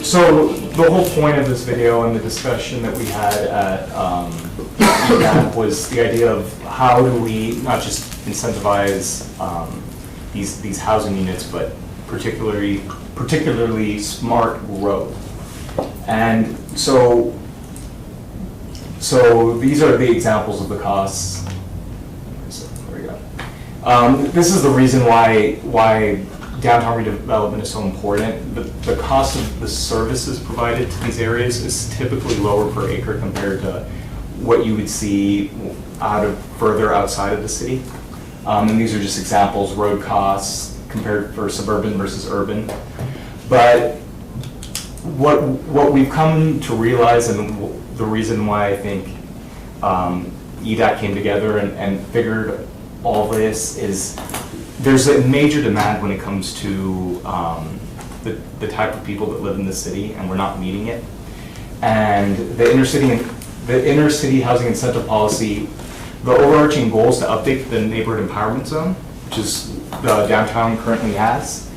Speaker 9: So the whole point of this video and the discussion that we had at EDAP was the idea of how do we not just incentivize these housing units, but particularly smart growth. And so these are the examples of the costs. So there we go. This is the reason why downtown redevelopment is so important. The cost of the services provided to these areas is typically lower per acre compared to what you would see further outside of the city. And these are just examples, road costs compared for suburban versus urban. But what we've come to realize, and the reason why I think EDAC came together and figured all this is, there's a major demand when it comes to the type of people that live in the city, and we're not meeting it. And the inner city housing incentive policy, the overarching goal is to update the neighborhood empowerment zone, which is the downtown currently has.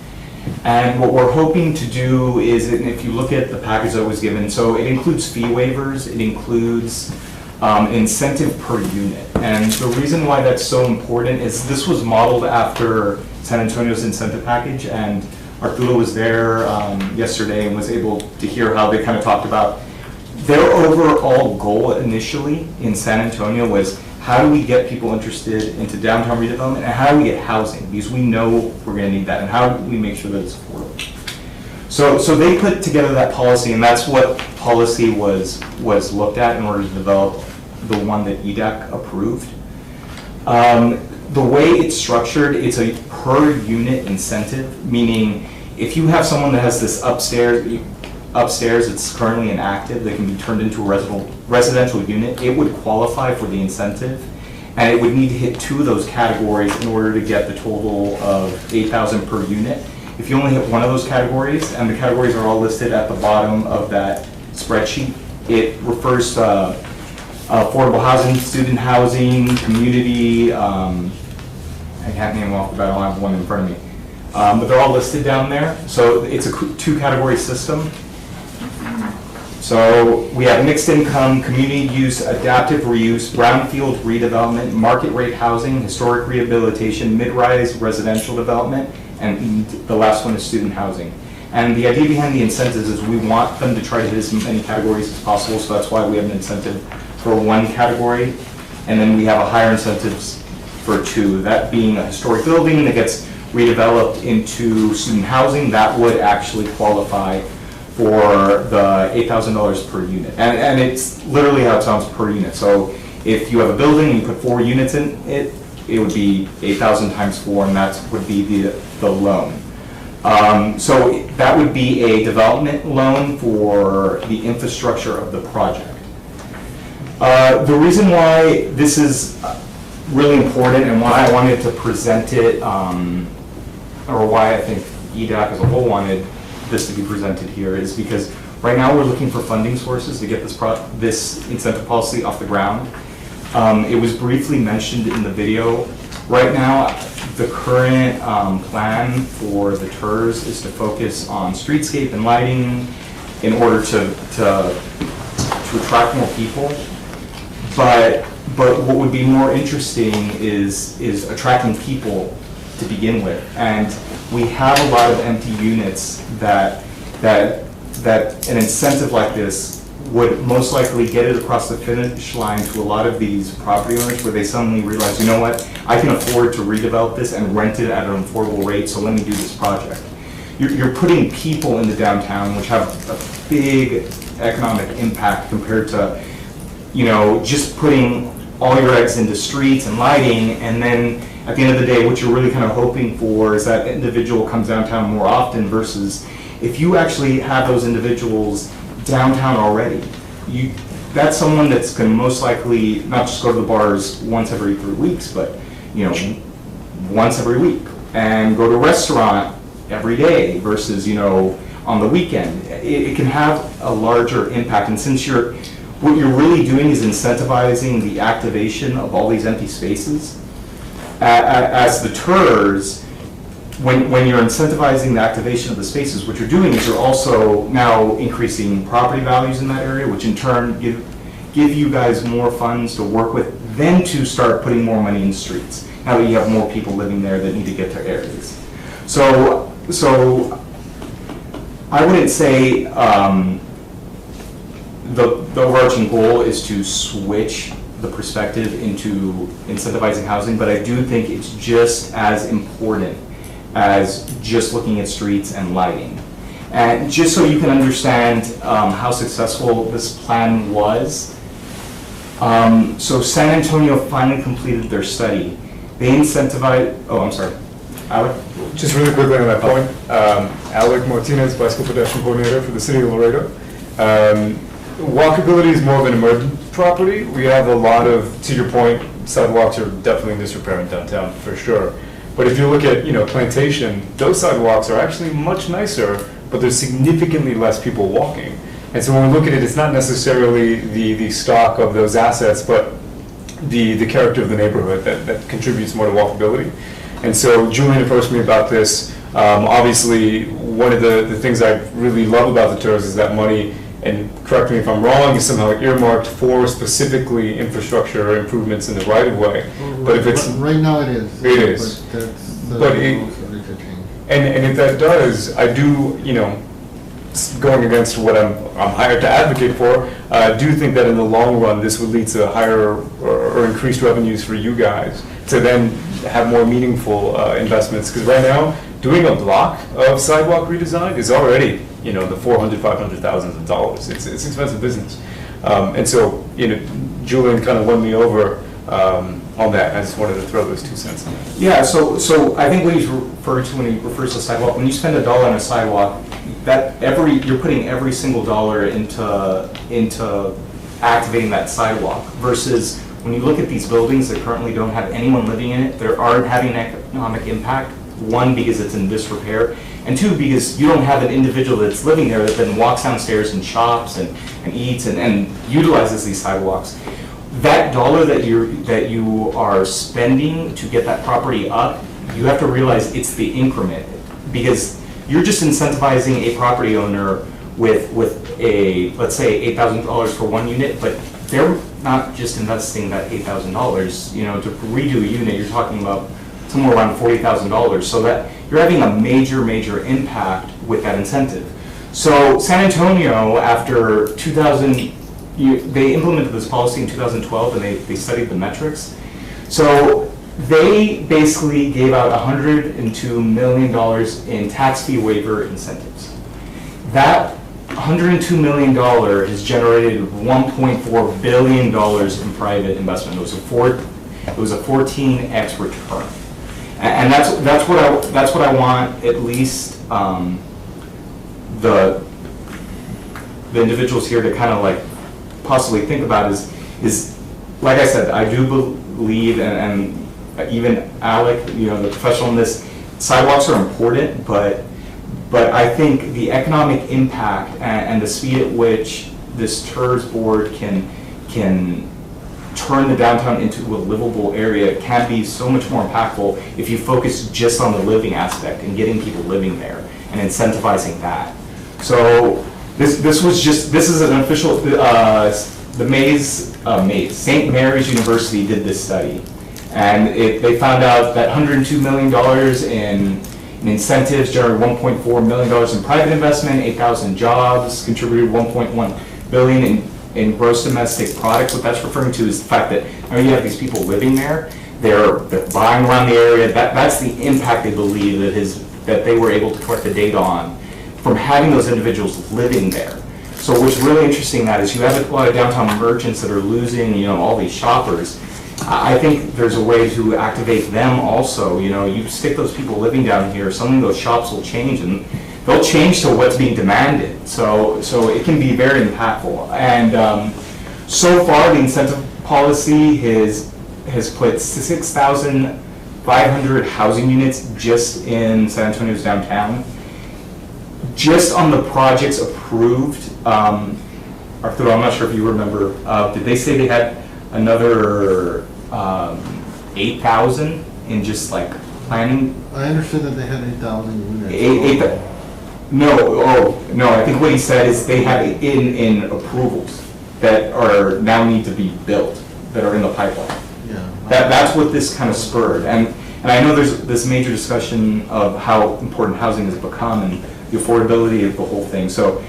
Speaker 9: And what we're hoping to do is, and if you look at the package that was given, so it includes fee waivers, it includes incentive per unit. And the reason why that's so important is this was modeled after San Antonio's incentive package, and Arturo was there yesterday and was able to hear how they kind of talked about their overall goal initially in San Antonio was, how do we get people interested into downtown redevelopment, and how do we get housing? Because we know we're gonna need that, and how do we make sure that it's affordable? So they put together that policy, and that's what policy was looked at in order to develop the one that EDAC approved. The way it's structured, it's a per unit incentive, meaning if you have someone that has this upstairs it's currently inactive, that can be turned into a residential unit, it would qualify for the incentive, and it would need to hit 2 of those categories in order to get the total of $8,000 per unit. If you only hit one of those categories, and the categories are all listed at the bottom of that spreadsheet, it refers to affordable housing, student housing, community, I can't name them off the bat, I don't have one in front of me. But they're all listed down there, so it's a 2-category system. So we have mixed income, community use, adaptive reuse, brownfield redevelopment, market rate housing, historic rehabilitation, mid-rise residential development, and the last one is student housing. And the idea behind the incentives is we want them to try to hit as many categories as possible, so that's why we have an incentive for 1 category, and then we have a higher incentives for 2, that being a historic building that gets redeveloped into student housing, that would actually qualify for the $8,000 per unit. And it's literally how it sounds, per unit. So if you have a building and you put 4 units in it, it would be 8,000 times 4, and that would be the loan. So that would be a development loan for the infrastructure of the project. The reason why this is really important and why I wanted to present it, or why I think EDAC as a whole wanted this to be presented here, is because right now we're looking for funding sources to get this incentive policy off the ground. It was briefly mentioned in the video. Right now, the current plan for the TERS is to focus on streetscape and lighting in order to attract more people. But what would be more interesting is attracting people to begin with. And we have a lot of empty units that an incentive like this would most likely get it across the finish line to a lot of these property owners, where they suddenly realize, you know what, I can afford to redevelop this and rent it at an affordable rate, so let me do this project. You're putting people in the downtown, which have a big economic impact compared to, you know, just putting all your eggs into streets and lighting, and then at the end of the day, what you're really kind of hoping for is that individual comes downtown more often, versus if you actually have those individuals downtown already, that's someone that's going to most likely not just go to the bars once every 3 weeks, but, you know, once every week, and go to a restaurant every day versus, you know, on the weekend. It can have a larger impact, and since what you're really doing is incentivizing the activation of all these empty spaces. As the TERS, when you're incentivizing the activation of the spaces, what you're doing is you're also now increasing property values in that area, which in turn give you guys more funds to work with, then to start putting more money in the streets, now that you have more people living there that need to get to areas. So I wouldn't say the overarching goal is to switch the perspective into incentivizing housing, but I do think it's just as important as just looking at streets and lighting. And just so you can understand how successful this plan was, so San Antonio finally completed their study. They incentivized, oh, I'm sorry, Alec?
Speaker 10: Just really quickly on that point, Alec Martinez, Bicycle Pedestrian Coordinator for the City of Laredo. walkability is more of an emergent property. We have a lot of, to your point, sidewalks are definitely in disrepair in downtown, for sure. But if you look at, Plantation, those sidewalks are actually much nicer, but there's significantly less people walking. And so when we look at it, it's not necessarily the stock of those assets, but the character of the neighborhood that contributes more to walkability. And so Julian approached me about this. Obviously, one of the things I really love about the TERS is that money, and correct me if I'm wrong, is somehow earmarked for specifically infrastructure improvements in the right-of-way. But if it's...
Speaker 1: Right now it is.
Speaker 10: It is.
Speaker 1: But that's...
Speaker 10: But and if that does, I do, going against what I'm hired to advocate for, I do think that in the long run, this would lead to higher or increased revenues for you guys to then have more meaningful investments. Because right now, doing a block of sidewalk redesign is already, the $400,000, $500,000 of dollars. It's expensive business. And so, Julian kind of won me over on that. I just wanted to throw those 2 cents in there.
Speaker 9: Yeah, so I think what he's referring to when he refers to sidewalk, when you spend $1 on a sidewalk, you're putting every single dollar into activating that sidewalk, versus when you look at these buildings that currently don't have anyone living in it, they aren't having an economic impact. One, because it's in disrepair, and two, because you don't have an individual that's living there that then walks downstairs and shops and eats and utilizes these sidewalks. That dollar that you are spending to get that property up, you have to realize it's the increment, because you're just incentivizing a property owner with a, let's say, $8,000 for one unit, but they're not just investing that $8,000. To redo a unit, you're talking about somewhere around $40,000. So that you're having a major impact with that incentive. So San Antonio, after 2000. They implemented this policy in 2012, and they studied the metrics. So they basically gave out $102 million in tax fee waiver incentives. That $102 million has generated $1.4 billion in private investment. It was a 14x return, and that's what I want at least the individuals here to kind of like possibly think about is like I said, I do believe, and even Alec, the professional in this, sidewalks are important, but I think the economic impact and the speed at which this TERS board can turn the downtown into a livable area can be so much more impactful if you focus just on the living aspect and getting people living there and incentivizing that. So this is an official, St. Mary's University did this study, and they found out that $102 million in incentives generated $1.4 million in private investment, 8,000 jobs, contributed $1.1 billion in gross domestic product. What that's referring to is the fact that you have these people living there, they're buying around the area. That's the impact they believe that they were able to collect the data on from having those individuals living there. So what's really interesting that is you have a lot of downtown merchants that are losing, all these shoppers. I think there's a way to activate them also. You stick those people living down here, some of those shops will change, and they'll change to what's being demanded. So it can be very impactful. And so far, the incentive policy has put 6,500 housing units just in San Antonio's downtown. Just on the projects approved, Arturo, I'm not sure if you remember, did they say they had another 8,000 in just like planning?
Speaker 1: I understood that they had 8,000 units.
Speaker 9: No, I think what he said is they have in approvals that are now need to be built, that are in the pipeline.
Speaker 1: Yeah.
Speaker 9: That's what this kind of spurred. And I know there's this major discussion of how important housing has become and the affordability of the whole thing. So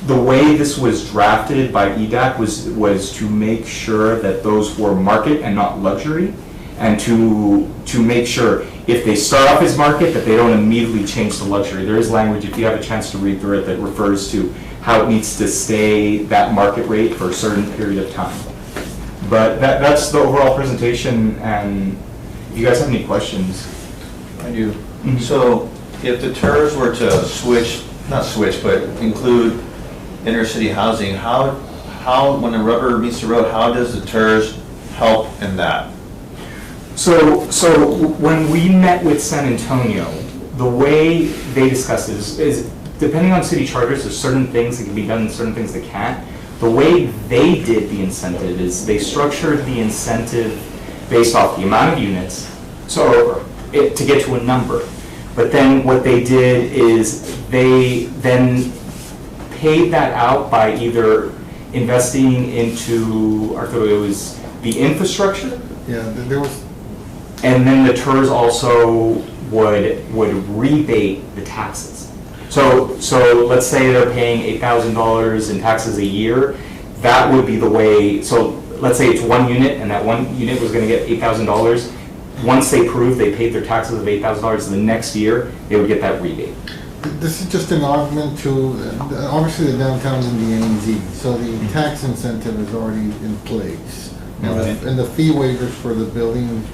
Speaker 9: the way this was drafted by EDAC was to make sure that those were market and not luxury, and to make sure if they start off as market that they don't immediately change to luxury. There is language, if you have a chance to read through it, that refers to how it needs to stay that market rate for a certain period of time. But that's the overall presentation, and if you guys have any questions.
Speaker 2: I do. So if the TERS were to include inner city housing, how how, when the rubber meets the road, how does the TERS help in that?
Speaker 9: So when we met with San Antonio, the way they discussed it is depending on city charters, there's certain things that can be done and certain things that can't. The way they did the incentive is they structured the incentive based off the amount of units, to get to a number. But then what they did is they then paid that out by either investing into, Arturo, it was the infrastructure,
Speaker 1: Yeah, there was,
Speaker 9: and then the TERS also would rebate the taxes. So let's say they're paying $8,000 in taxes a year, that would be the way, so let's say it's one unit and that one unit was gonna get $8,000. Once they proved they paid their taxes of $8,000, the next year, they would get that rebate.
Speaker 1: this is just an augment to, obviously the downtown's in the NEZ, so the tax incentive is already in place. And the fee waivers for the building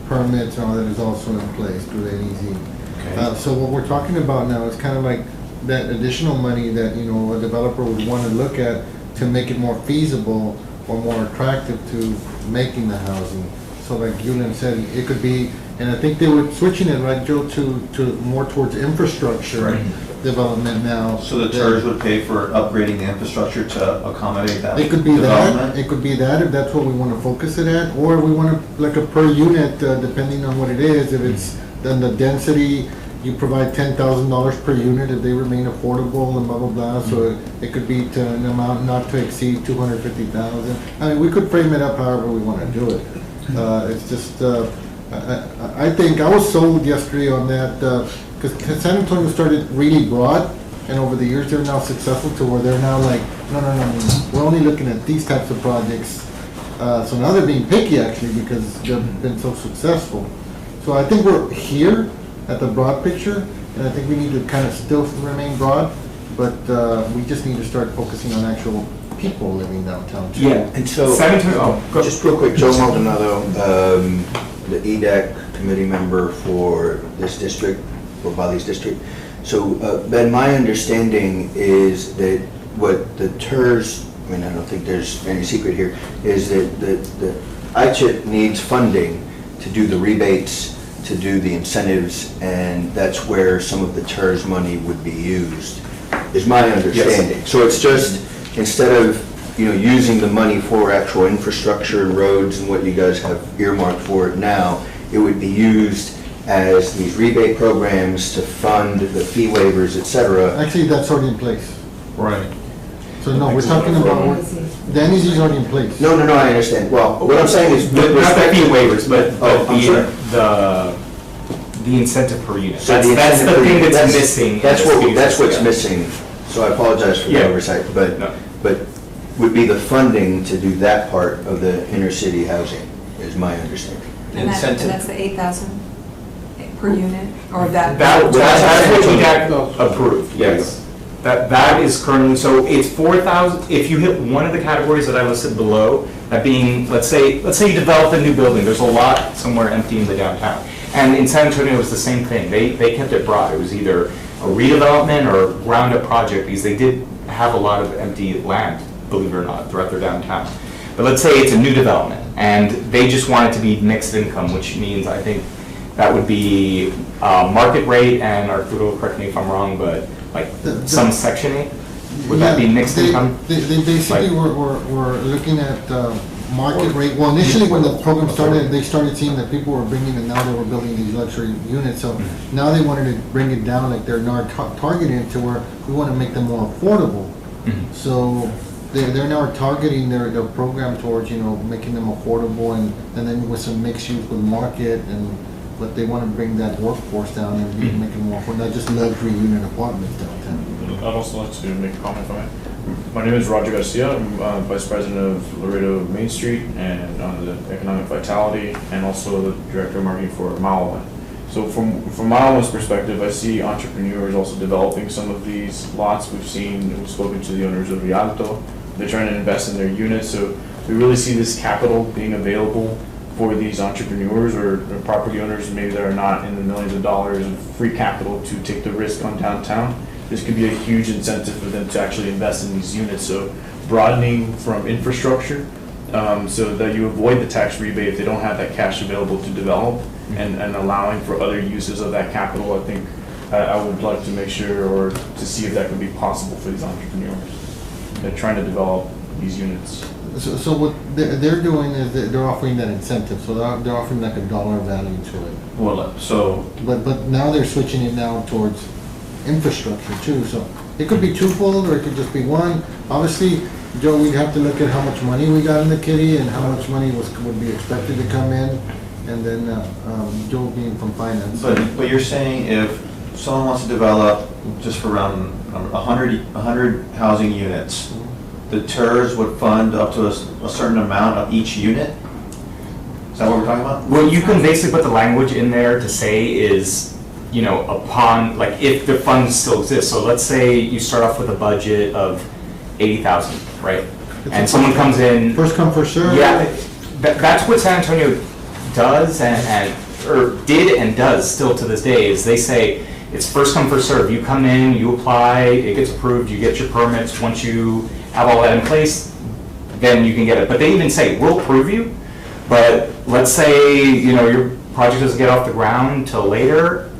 Speaker 1: permits and all that is also in place through the NEZ. So what we're talking about now is kind of like that additional money that, you know, a developer would want to look at to make it more feasible or more attractive to making the housing. So like Yulian said, it could be, and I think they were switching it, right, Joe, to more towards infrastructure development now.
Speaker 2: So the TERS would pay for upgrading the infrastructure to accommodate that
Speaker 1: It could be that,
Speaker 2: development?
Speaker 1: it could be that, if that's what we want to focus it at, or we want to, like a per unit, depending on what it is, if it's, then the density, you provide $10,000 per unit if they remain affordable and blah, blah, blah, so it could be to an amount not to exceed 250,000. I mean, we could frame it up however we want to do it. It's just, I think, I was sold yesterday on that, because San Antonio started really broad, and over the years, they're now successful to where they're now like, no, we're only looking at these types of projects. So now they're being picky, actually, because they've been so successful. So I think we're here at the broad picture, and I think we need to kind of still remain broad, but we just need to start focusing on actual people living downtown too.
Speaker 9: Yeah,
Speaker 8: And so,
Speaker 9: San Antonio, go.
Speaker 8: just real quick, Joe Maldonado, the EDAC committee member for this district, for Valley's district. So, Ben, my understanding is that what the TERS, I mean, I don't think there's any secret here, is that the ICHIP needs funding to do the rebates, to do the incentives, and that's where some of the TERS money would be used, is my understanding. So it's just, instead of, you know, using the money for actual infrastructure and roads and what you guys have earmarked for it now, it would be used as these rebate programs to fund the fee waivers, et cetera.
Speaker 1: Actually, that's already in place.
Speaker 2: Right.
Speaker 1: So no, we're talking about, the NEZ is already in place.
Speaker 8: No, I understand. Well, what I'm saying is, with
Speaker 9: Not the
Speaker 8: respect
Speaker 9: fee
Speaker 8: to-
Speaker 9: waivers, but
Speaker 8: I'm sorry.
Speaker 9: the incentive per unit.
Speaker 8: So
Speaker 9: That's the
Speaker 8: incentive
Speaker 9: thing
Speaker 8: per-
Speaker 9: that's missing.
Speaker 8: That's
Speaker 9: in this
Speaker 8: what, that's what's
Speaker 9: yeah.
Speaker 8: missing. So I apologize for the
Speaker 9: Yeah.
Speaker 8: oversight,
Speaker 9: No.
Speaker 8: but would be the funding to do that part of the inner city housing, is my understanding.
Speaker 4: And that's the 8,000 per unit, or that?
Speaker 9: That's what we
Speaker 8: That's-
Speaker 9: got approved, yes. That is currently, so it's 4,000, if you hit one of the categories that I listed below, that being, let's say you develop a new building, there's a lot somewhere empty in the downtown. And in San Antonio, it was the same thing, they kept it broad, it was either a redevelopment or a ground-up project, because they did have a lot of empty land, believe it or not, throughout their downtown. But let's say it's a new development, and they just want it to be mixed income, which means, I think, that would be market rate, and Arturo, correct me if I'm wrong, but like some Section 8? Would that be mixed income?
Speaker 1: They basically were looking at market rate. Well, initially when the program started, they started seeing that people were bringing, and now they were building these luxury units. So now they wanted to bring it down, like they're now targeting to where we want to make them more affordable. So they're now targeting their program towards, you know, making them affordable, and then with some mixed use with market, but they want to bring that workforce down and make it more affordable, not just luxury unit apartments downtown.
Speaker 12: I'd also like to make a comment on it. My name is Roger Garcia. I'm Vice President of Laredo Main Street and on the Economic Vitality, and also the Director of Marketing for Mile One. So from Mile One's perspective, I see entrepreneurs also developing some of these lots. We've spoken to the owners of Rialto. They're trying to invest in their units, so we really see this capital being available for these entrepreneurs or property owners maybe that are not in the millions of dollars of free capital to take the risk on downtown. This could be a huge incentive for them to actually invest in these units. So broadening from infrastructure, so that you avoid the tax rebate if they don't have that cash available to develop, and allowing for other uses of that capital. I think I would like to make sure, or to see if that could be possible for these entrepreneurs that are trying to develop these units.
Speaker 1: So what they're doing is they're offering that incentive, so they're offering like a dollar value to it.
Speaker 2: Well, so,
Speaker 1: But now they're switching it now towards infrastructure too, so it could be twofold or it could just be one. Obviously, Joe, we'd have to look at how much money we got in the kitty and how much money would be expected to come in, and then Joe being from finance.
Speaker 2: but you're saying if someone wants to develop just for around 100 housing units, the TERS would fund up to a certain amount of each unit? Is that what we're talking about?
Speaker 9: What you can basically put the language in there to say is, you know, upon, like, if the funds still exist. So let's say you start off with a budget of 80,000, right? And someone comes in.
Speaker 1: First come, first served?
Speaker 9: Yeah, that's what San Antonio does or did and does still to this day, is they say it's first come, first serve. You come in, you apply, it gets approved, you get your permits. Once you have all that in place, then you can get it. But they even say, we'll approve you, but let's say, you know, your project doesn't get off the ground till later,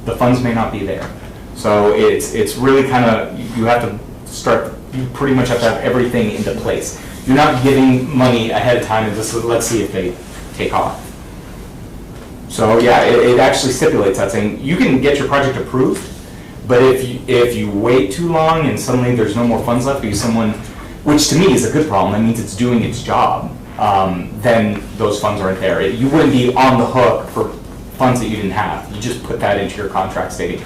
Speaker 9: the funds may not be there. So it's really kind of, you have to start, you pretty much have to have everything into place. You're not giving money ahead of time and just let's see if they take off. So yeah, it actually stipulates that, saying you can get your project approved, but if you wait too long and suddenly there's no more funds left because someone, which to me is a good problem, that means it's doing its job, then those funds aren't there. You wouldn't be on the hook for funds that you didn't have. You just put that into your contract stating.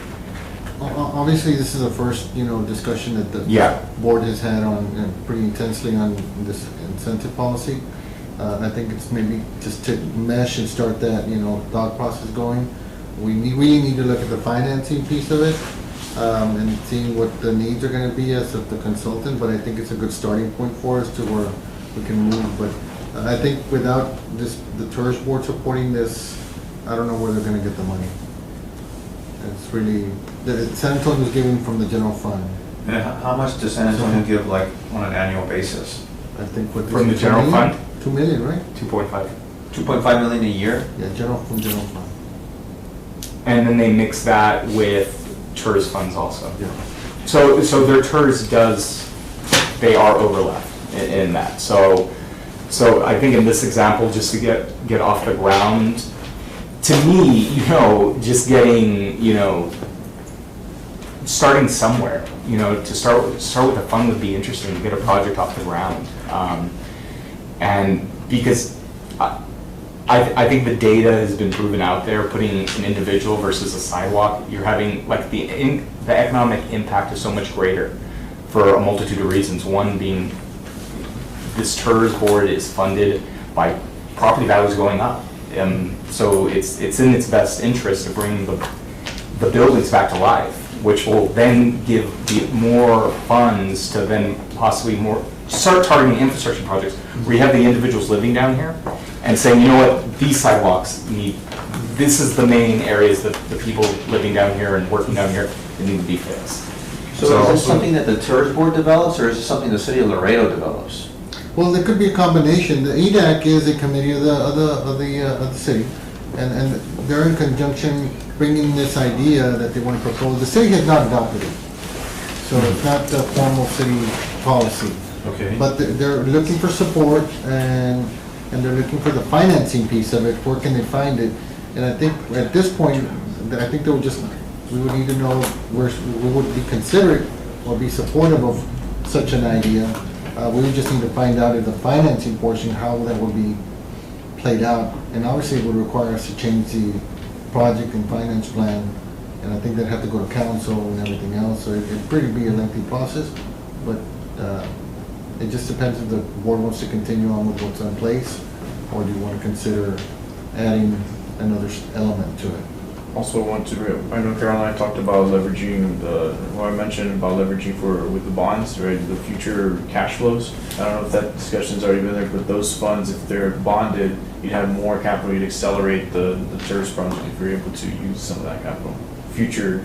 Speaker 1: Obviously, this is the first, discussion that the board has had on, pretty intensely on this incentive policy. I think it's maybe just to mesh and start that, thought process going. We really need to look at the financing piece of it, and seeing what the needs are gonna be as of the consultant, but I think it's a good starting point for us to where we can move. But I think without the tourist board supporting this, I don't know where they're gonna get the money. It's really, San Antonio's giving from the general fund.
Speaker 2: And how much does San Antonio give, like, on an annual basis?
Speaker 1: I think what.
Speaker 9: From the general fund?
Speaker 1: 2 million, right?
Speaker 9: 2.5.
Speaker 2: 2.5 million a year?
Speaker 1: Yeah, general fund.
Speaker 9: And then they mix that with TERS funds also.
Speaker 1: Yeah.
Speaker 9: So their TERS they are overlapped in that. So I think in this example, just to get off the ground, to me, just getting, starting somewhere, to start with the fund would be interesting to get a project off the ground. And because I think the data has been proven out there, putting an individual versus a sidewalk, you're having, like, the economic impact is so much greater for a multitude of reasons. One being this TERS board is funded by property values going up. So it's in its best interest to bring the buildings back to life, which will then give more funds to then possibly start targeting infrastructure projects where you have the individuals living down here and saying, these sidewalks this is the main areas that the people living down here and working down here that need to be fixed.
Speaker 2: So is this something that the TERS board develops, or is it something the city of Laredo develops?
Speaker 1: Well, there could be a combination. The EDAC is a committee of the city, and they're in conjunction bringing this idea that they want to propose. The city has not adopted it, so it's not a formal city policy.
Speaker 2: Okay.
Speaker 1: But they're looking for support, and they're looking for the financing piece of it. Where can they find it? And I think at this point, I think we would need to know where we would be considerate or be supportive of such an idea. We would just need to find out if the financing portion, how that would be played out. And obviously it would require us to change the project and finance plan. And I think they'd have to go to council and everything else. So it'd pretty be a lengthy process. But it just depends if the board wants to continue on with what's in place, or do you want to consider adding another element to it?
Speaker 12: Also I know Carol and I talked about leveraging I mentioned about leveraging with the bonds, right, the future cash flows. I don't know if that discussion's already been there, but those funds, if they're bonded, you'd have more capital, you'd accelerate the TERS project if you're able to use some of that capital. Future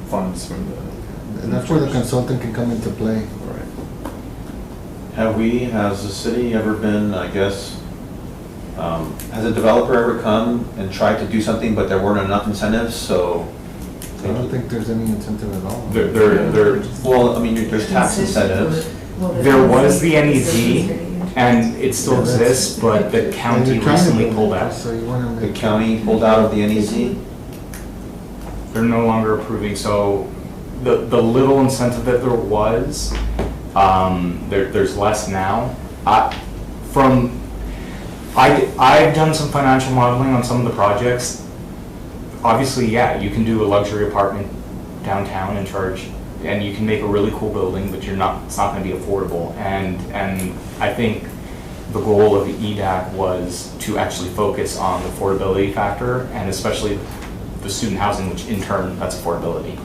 Speaker 12: funds from the...
Speaker 1: And that's where the consultant can come into play.
Speaker 12: Right.
Speaker 2: Has the city ever been, I guess, has a developer ever come and tried to do something, but there weren't enough incentives, so?
Speaker 1: I don't think there's any incentive at all.
Speaker 2: Well, I mean, there's tax incentives.
Speaker 9: There was the NEZ, and it still exists, but the county recently pulled out.
Speaker 1: So you want to
Speaker 2: The
Speaker 1: make.
Speaker 2: county pulled out of the NEZ?
Speaker 9: They're no longer approving, so the little incentive that there was, there's less now. I've done some financial modeling on some of the projects. Obviously, yeah, you can do a luxury apartment downtown and charge, and you can make a really cool building, but it's not gonna be affordable. And I think the goal of the EDAC was to actually focus on the affordability factor, and especially the student housing, which in turn, that's affordability.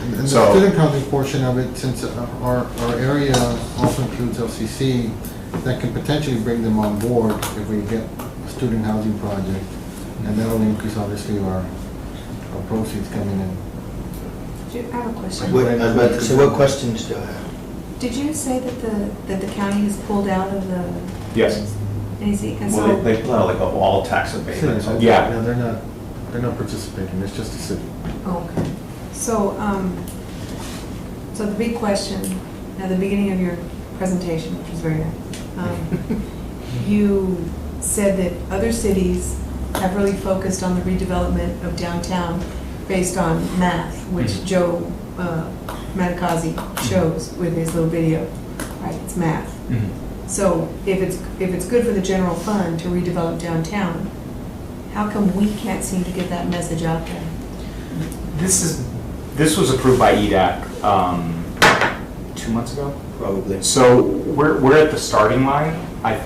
Speaker 1: And the
Speaker 9: So-
Speaker 1: student housing portion of it, since our area also includes LCC, that can potentially bring them on board if we get a student housing project. And that'll increase obviously our proceeds coming in.
Speaker 4: I have a question.
Speaker 8: What, I was about to say, what questions do I have?
Speaker 4: Did you say that the county has pulled out of the?
Speaker 9: Yes.
Speaker 4: NEZ? And
Speaker 2: Well,
Speaker 4: so,
Speaker 2: they pulled out like all tax abatements.
Speaker 9: Yeah.
Speaker 1: No, they're not participating, it's just the city.
Speaker 4: oh, okay. So, so the big question at the beginning of your presentation, which was very nice, you said that other cities have really focused on the redevelopment of downtown based on math, which Joe Matakazi shows with his little video, right? It's math. So if it's good for the general fund to redevelop downtown, how come we can't seem to get that message out there?
Speaker 9: This was approved by EDAC 2 months ago.
Speaker 8: Probably.
Speaker 9: So we're at the starting line. I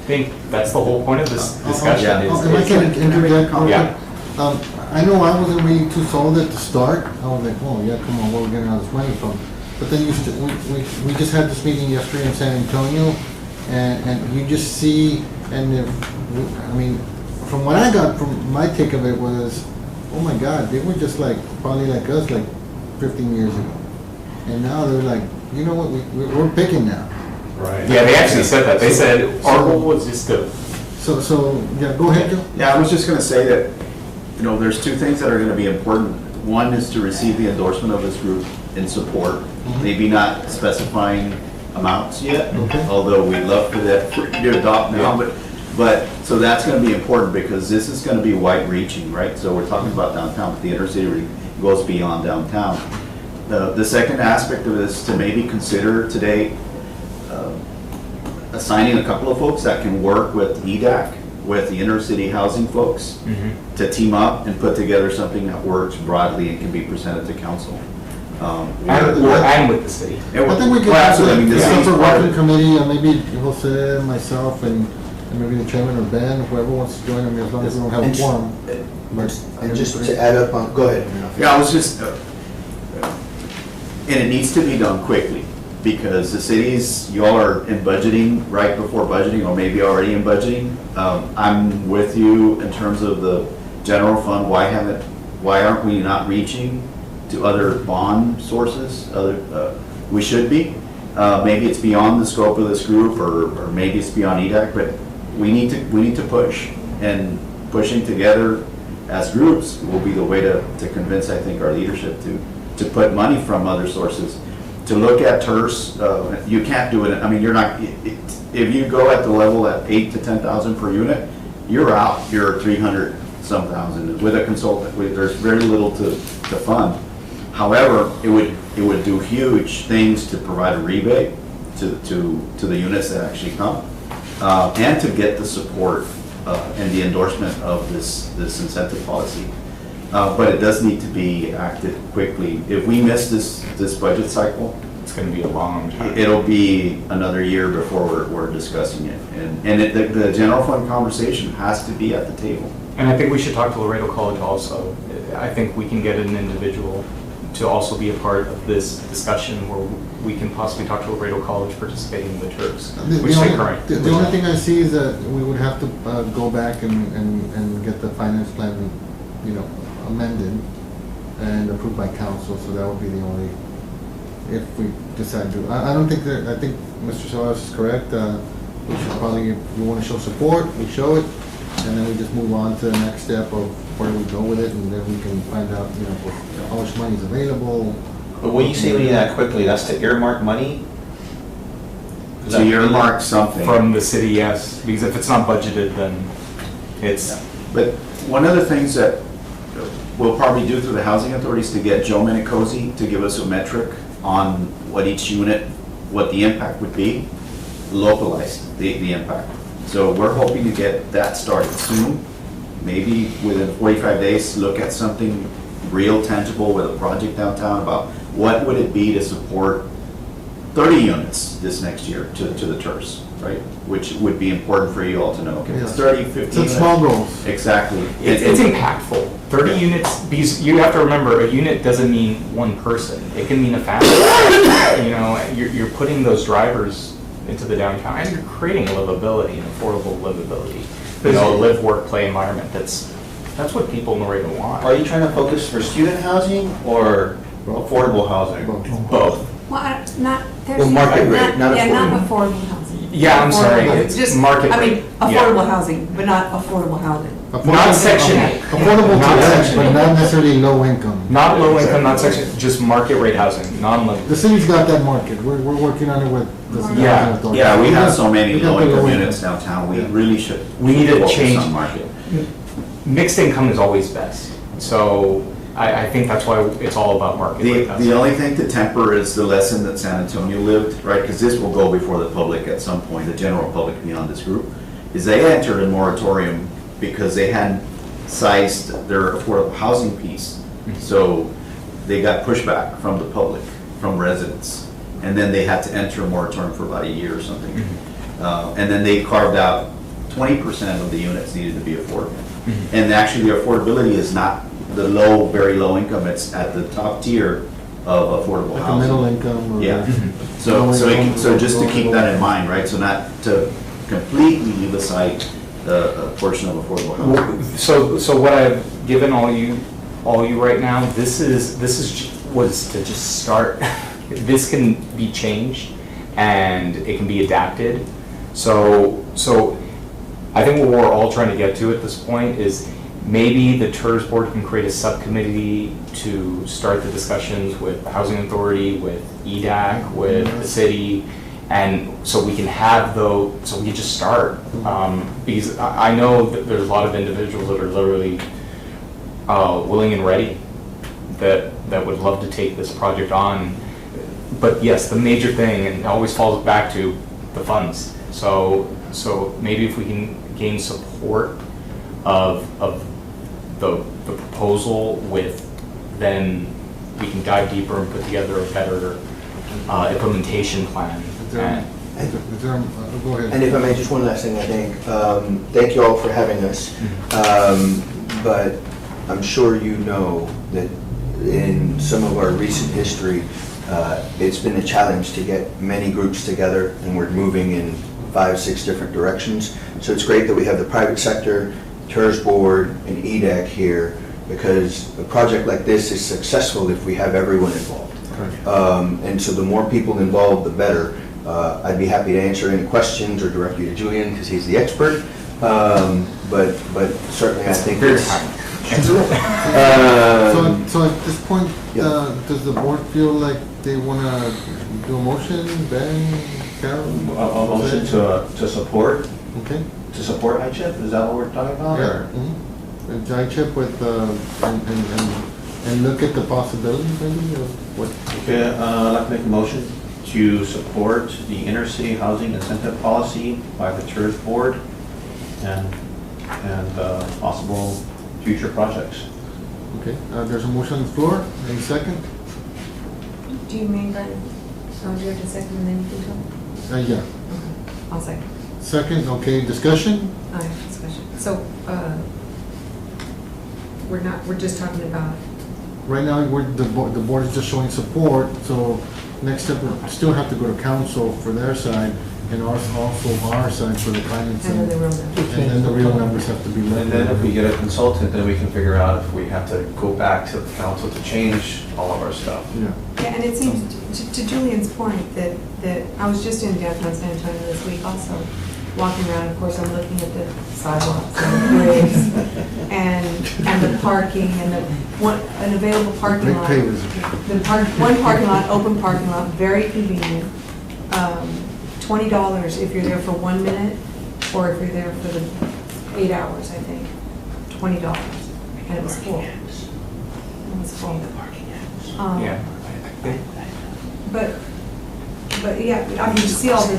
Speaker 9: think that's the whole point of this discussion.
Speaker 1: If I can interject real
Speaker 9: Yeah.
Speaker 1: quick. I know I wasn't really too sold at the start. I was like, oh yeah, come on, where are we getting all this money from? But then we just had this meeting yesterday in San Antonio, and you just see, from what I got from my take of it was, oh my God, they were just like, probably like us, like 15 years ago. And now they're like, you know what, we're picking now.
Speaker 2: Right.
Speaker 9: Yeah, they actually said that. They said our goal was just to.
Speaker 1: So, yeah, go ahead, Joe.
Speaker 13: Yeah, I was just gonna say that, there's two things that are gonna be important. One is to receive the endorsement of this group in support, maybe not specifying amounts yet, although we'd love for that to adopt now, but, so that's gonna be important because this is gonna be wide-reaching, right? So we're talking about downtown, but the inner city goes beyond downtown. The second aspect of this to maybe consider today, assigning a couple of folks that can work with EDAC, with the inner city housing folks, to team up and put together something that works broadly and can be presented to council.
Speaker 9: And with the city.
Speaker 1: I think we could have a separate working committee, maybe Jose, myself, and maybe the chairman or Ben, whoever wants to join them, as long as we don't have a quorum.
Speaker 8: And just to add up on, go ahead.
Speaker 13: Yeah, I was just, and it needs to be done quickly, because the cities, you all are in budgeting, right before budgeting, or maybe already in budgeting. I'm with you in terms of the general fund, why aren't we not reaching to other bond sources? We should be. Maybe it's beyond the scope of this group, or maybe it's beyond EDAC, but we need to push, and pushing together as groups will be the way to convince, I think, our leadership to put money from other sources. To look at TERS, you can't do it, you're not, if you go at the level at 8,000 to 10,000 per unit, you're out, you're 300-some thousand. With a consultant, there's very little to fund. However, it would do huge things to provide a rebate to the units that actually come, and to get the support and the endorsement of this incentive policy. But it does need to be acted quickly. If we miss this budget cycle,
Speaker 9: It's going to be a long time.
Speaker 13: it'll be another year before we're discussing it. And the general fund conversation has to be at the table.
Speaker 9: And I think we should talk to Laredo College also. I think we can get an individual to also be a part of this discussion where we can possibly talk to Laredo College participating in the TERS, which they currently.
Speaker 1: The only thing I see is that we would have to go back and get the finance plan, amended and approved by council, so that would be the only if we decide to. I don't think that, I think Mr. Salas is correct. We should probably, if we want to show support, we show it, and then we just move on to the next step of where we go with it, and then we can find out, you know, how much money is available.
Speaker 2: But when you say we need that quickly, that's to earmark money? Is
Speaker 13: To
Speaker 2: that-
Speaker 13: earmark something.
Speaker 9: From the city, yes, because if it's not budgeted, then it's,
Speaker 13: But one of the things that we'll probably do through the housing authorities to get Joe Minicozy to give us a metric on what each unit, what the impact would be, localized, the impact. So we're hoping to get that started soon, maybe within 45 days, look at something real tangible with a project downtown about what would it be to support 30 units this next year to the TERS, right? Which would be important for you all to know. Okay, it's 30, 15.
Speaker 1: It's small goals.
Speaker 13: Exactly.
Speaker 9: it's impactful. 30 units, because you have to remember, a unit doesn't mean one person. It can mean a family. You know, you're putting those drivers into the downtown, and you're creating a livability, an affordable livability. You know, a live, work, play environment. That's what people in Laredo want.
Speaker 2: Are you trying to focus for student housing or affordable housing?
Speaker 9: Both.
Speaker 4: Well, not, there's.
Speaker 8: Well, market rate, not
Speaker 4: Yeah, not
Speaker 8: affordable.
Speaker 4: affordable housing.
Speaker 9: Yeah, I'm sorry,
Speaker 4: Affordable.
Speaker 9: it's
Speaker 4: Just,
Speaker 9: market
Speaker 4: I mean,
Speaker 9: rate.
Speaker 4: affordable
Speaker 9: Yeah.
Speaker 4: housing, but not affordable housing.
Speaker 9: Not Section 8.
Speaker 1: Affordable to
Speaker 9: Not
Speaker 1: rent,
Speaker 9: Section
Speaker 1: but
Speaker 9: 8.
Speaker 1: not necessarily low income.
Speaker 9: Not low income, not section, just market rate housing, non-limited.
Speaker 1: The city's got that market. We're working on it with the city
Speaker 9: Yeah.
Speaker 1: housing authority.
Speaker 13: Yeah, we have so many
Speaker 1: We got the
Speaker 13: low-income
Speaker 1: low
Speaker 13: units downtown, we really should.
Speaker 9: We need to
Speaker 13: focus
Speaker 9: change-
Speaker 13: on market.
Speaker 9: Mixed income is always best. So I think that's why it's all about market rate
Speaker 13: The
Speaker 9: housing.
Speaker 13: only thing to temper is the lesson that San Antonio lived, right, because this will go before the public at some point, the general public beyond this group, is they entered a moratorium because they hadn't sized their affordable housing piece. So they got pushback from the public, from residents, and then they had to enter a moratorium for about a year or something. And then they carved out 20% of the units needed to be affordable. And actually, the affordability is not the low, very low income, it's at the top tier of affordable
Speaker 1: Like a middle
Speaker 13: housing.
Speaker 1: income or.
Speaker 13: Yeah,
Speaker 1: low income,
Speaker 13: so just to keep
Speaker 1: low
Speaker 13: that in
Speaker 1: income.
Speaker 13: mind, right, so not to completely leave aside a portion of affordable housing.
Speaker 9: So what I've given all you right now, this was to just start. This can be changed and it can be adapted. So I think what we're all trying to get to at this point is maybe the TERS board can create a subcommittee to start the discussions with the Housing Authority, with EDAC, with the city, and so we can have so we can just start. Because I know that there's a lot of individuals that are literally willing and ready that would love to take this project on. But yes, the major thing, and it always falls back to the funds. So maybe if we can gain support of the proposal then we can dive deeper and put together a better implementation plan.
Speaker 1: Is there, go ahead.
Speaker 8: And if I may, just one last thing, I think. Thank you all for having us. But I'm sure you know that in some of our recent history, it's been a challenge to get many groups together, and we're moving in 5, 6 different directions. So it's great that we have the private sector, TERS board, and EDAC here, because a project like this is successful if we have everyone involved. And so the more people involved, the better. I'd be happy to answer any questions or direct you to Julian, because he's the expert. But certainly I think it's...
Speaker 1: So at this point,
Speaker 8: Yeah.
Speaker 1: does the board feel like they want to do a motion, Ben, Carol?
Speaker 2: A motion to support,
Speaker 1: Okay.
Speaker 2: to support ICHIP, is that what we're talking about?
Speaker 1: Yeah.
Speaker 2: or-
Speaker 1: And J-chip with, and look at the possibilities maybe of what.
Speaker 2: Okay, I'd like to make a motion to support the inner-city housing incentive policy by the TERS board and possible future projects.
Speaker 1: Okay, there's a motion on the floor, any second?
Speaker 4: Do you mean by, do you have to second and then you can tell?
Speaker 1: Yeah,
Speaker 4: I'll second.
Speaker 1: second, okay, discussion?
Speaker 4: I have discussion. So, we're just talking about,
Speaker 1: Right now, the board is just showing support, so next step, we still have to go to council for their side, and also our side for the financing.
Speaker 4: And then the real numbers.
Speaker 1: And then the real numbers have to be looked at.
Speaker 2: And then if we get a consultant, then we can figure out if we have to go back to the council to change all of our stuff.
Speaker 1: Yeah.
Speaker 4: Yeah, and it seems, to Julian's point, that I was just in downtown San Antonio this week also, walking around, of course, I'm looking at the sidewalks and the grids and the parking and an available parking
Speaker 1: Big
Speaker 4: lot.
Speaker 1: pavers.
Speaker 4: One parking lot, open parking lot, very convenient. $20 if you're there for 1 minute, or if you're there for the 8 hours, I think. $20, and it was full. It was full.
Speaker 9: Yeah.
Speaker 4: But yeah, I mean, you see all the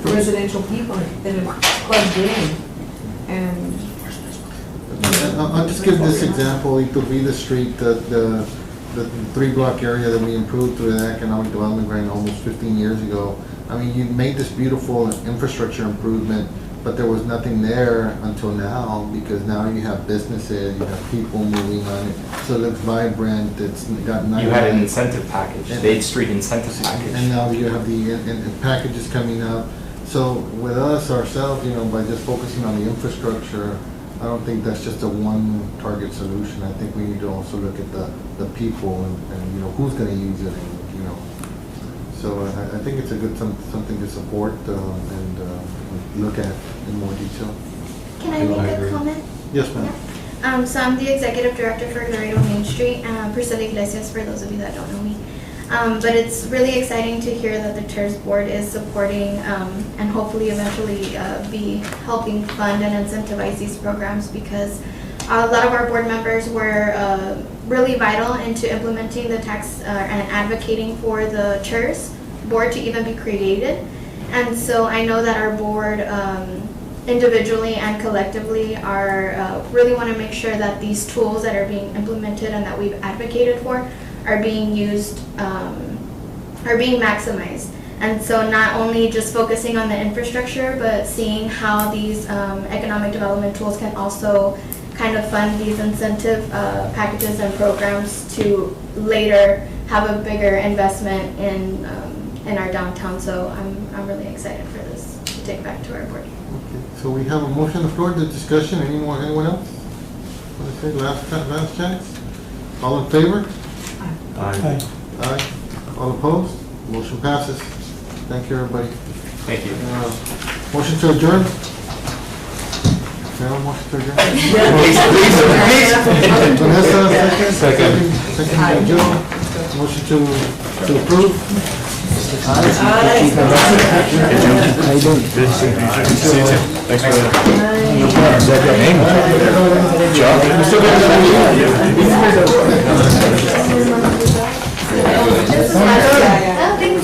Speaker 4: residential people that have plugged in, and.
Speaker 1: I'll just give this example, Iturbide Street, the 3-block area that we improved through the economic development grant almost 15 years ago. I mean, you made this beautiful infrastructure improvement, but there was nothing there until now, because now you have businesses, you have people moving on it, so it looks vibrant, it's got nice.
Speaker 9: You had an incentive package,
Speaker 1: And-
Speaker 9: State Street incentive
Speaker 1: And
Speaker 9: package.
Speaker 1: now you have the packages coming up. So with us ourselves, by just focusing on the infrastructure, I don't think that's just a one-target solution. I think we need to also look at the people and who's gonna use it, So I think it's a good, something to support and look at in more detail.
Speaker 14: Can I make a comment?
Speaker 1: Yes, ma'am.
Speaker 14: So I'm the executive director for Laredo Main Street, Priscilla Iglesias, for those of you that don't know me. But it's really exciting to hear that the TERS board is supporting and hopefully eventually be helping fund and incentivize these programs, because a lot of our board members were really vital into implementing the tax and advocating for the TERS board to even be created. And so I know that our board individually and collectively are really want to make sure that these tools that are being implemented and that we've advocated for are being used, are being maximized. And so not only just focusing on the infrastructure, but seeing how these economic development tools can also kind of fund these incentive packages and programs to later have a bigger investment in our downtown. So I'm really excited for this to take back to our board.
Speaker 1: Okay, so we have a motion on the floor. The discussion. Anyone else? Okay, last chance. All in favor?
Speaker 6: Aye.
Speaker 1: Aye. All opposed? Motion passes. Thank you, everybody.
Speaker 9: Thank you.
Speaker 1: Motion to adjourn? No, motion to adjourn? Vanessa, second. Second by Joe. Motion to approve?
Speaker 12: Thanks,
Speaker 14: I don't think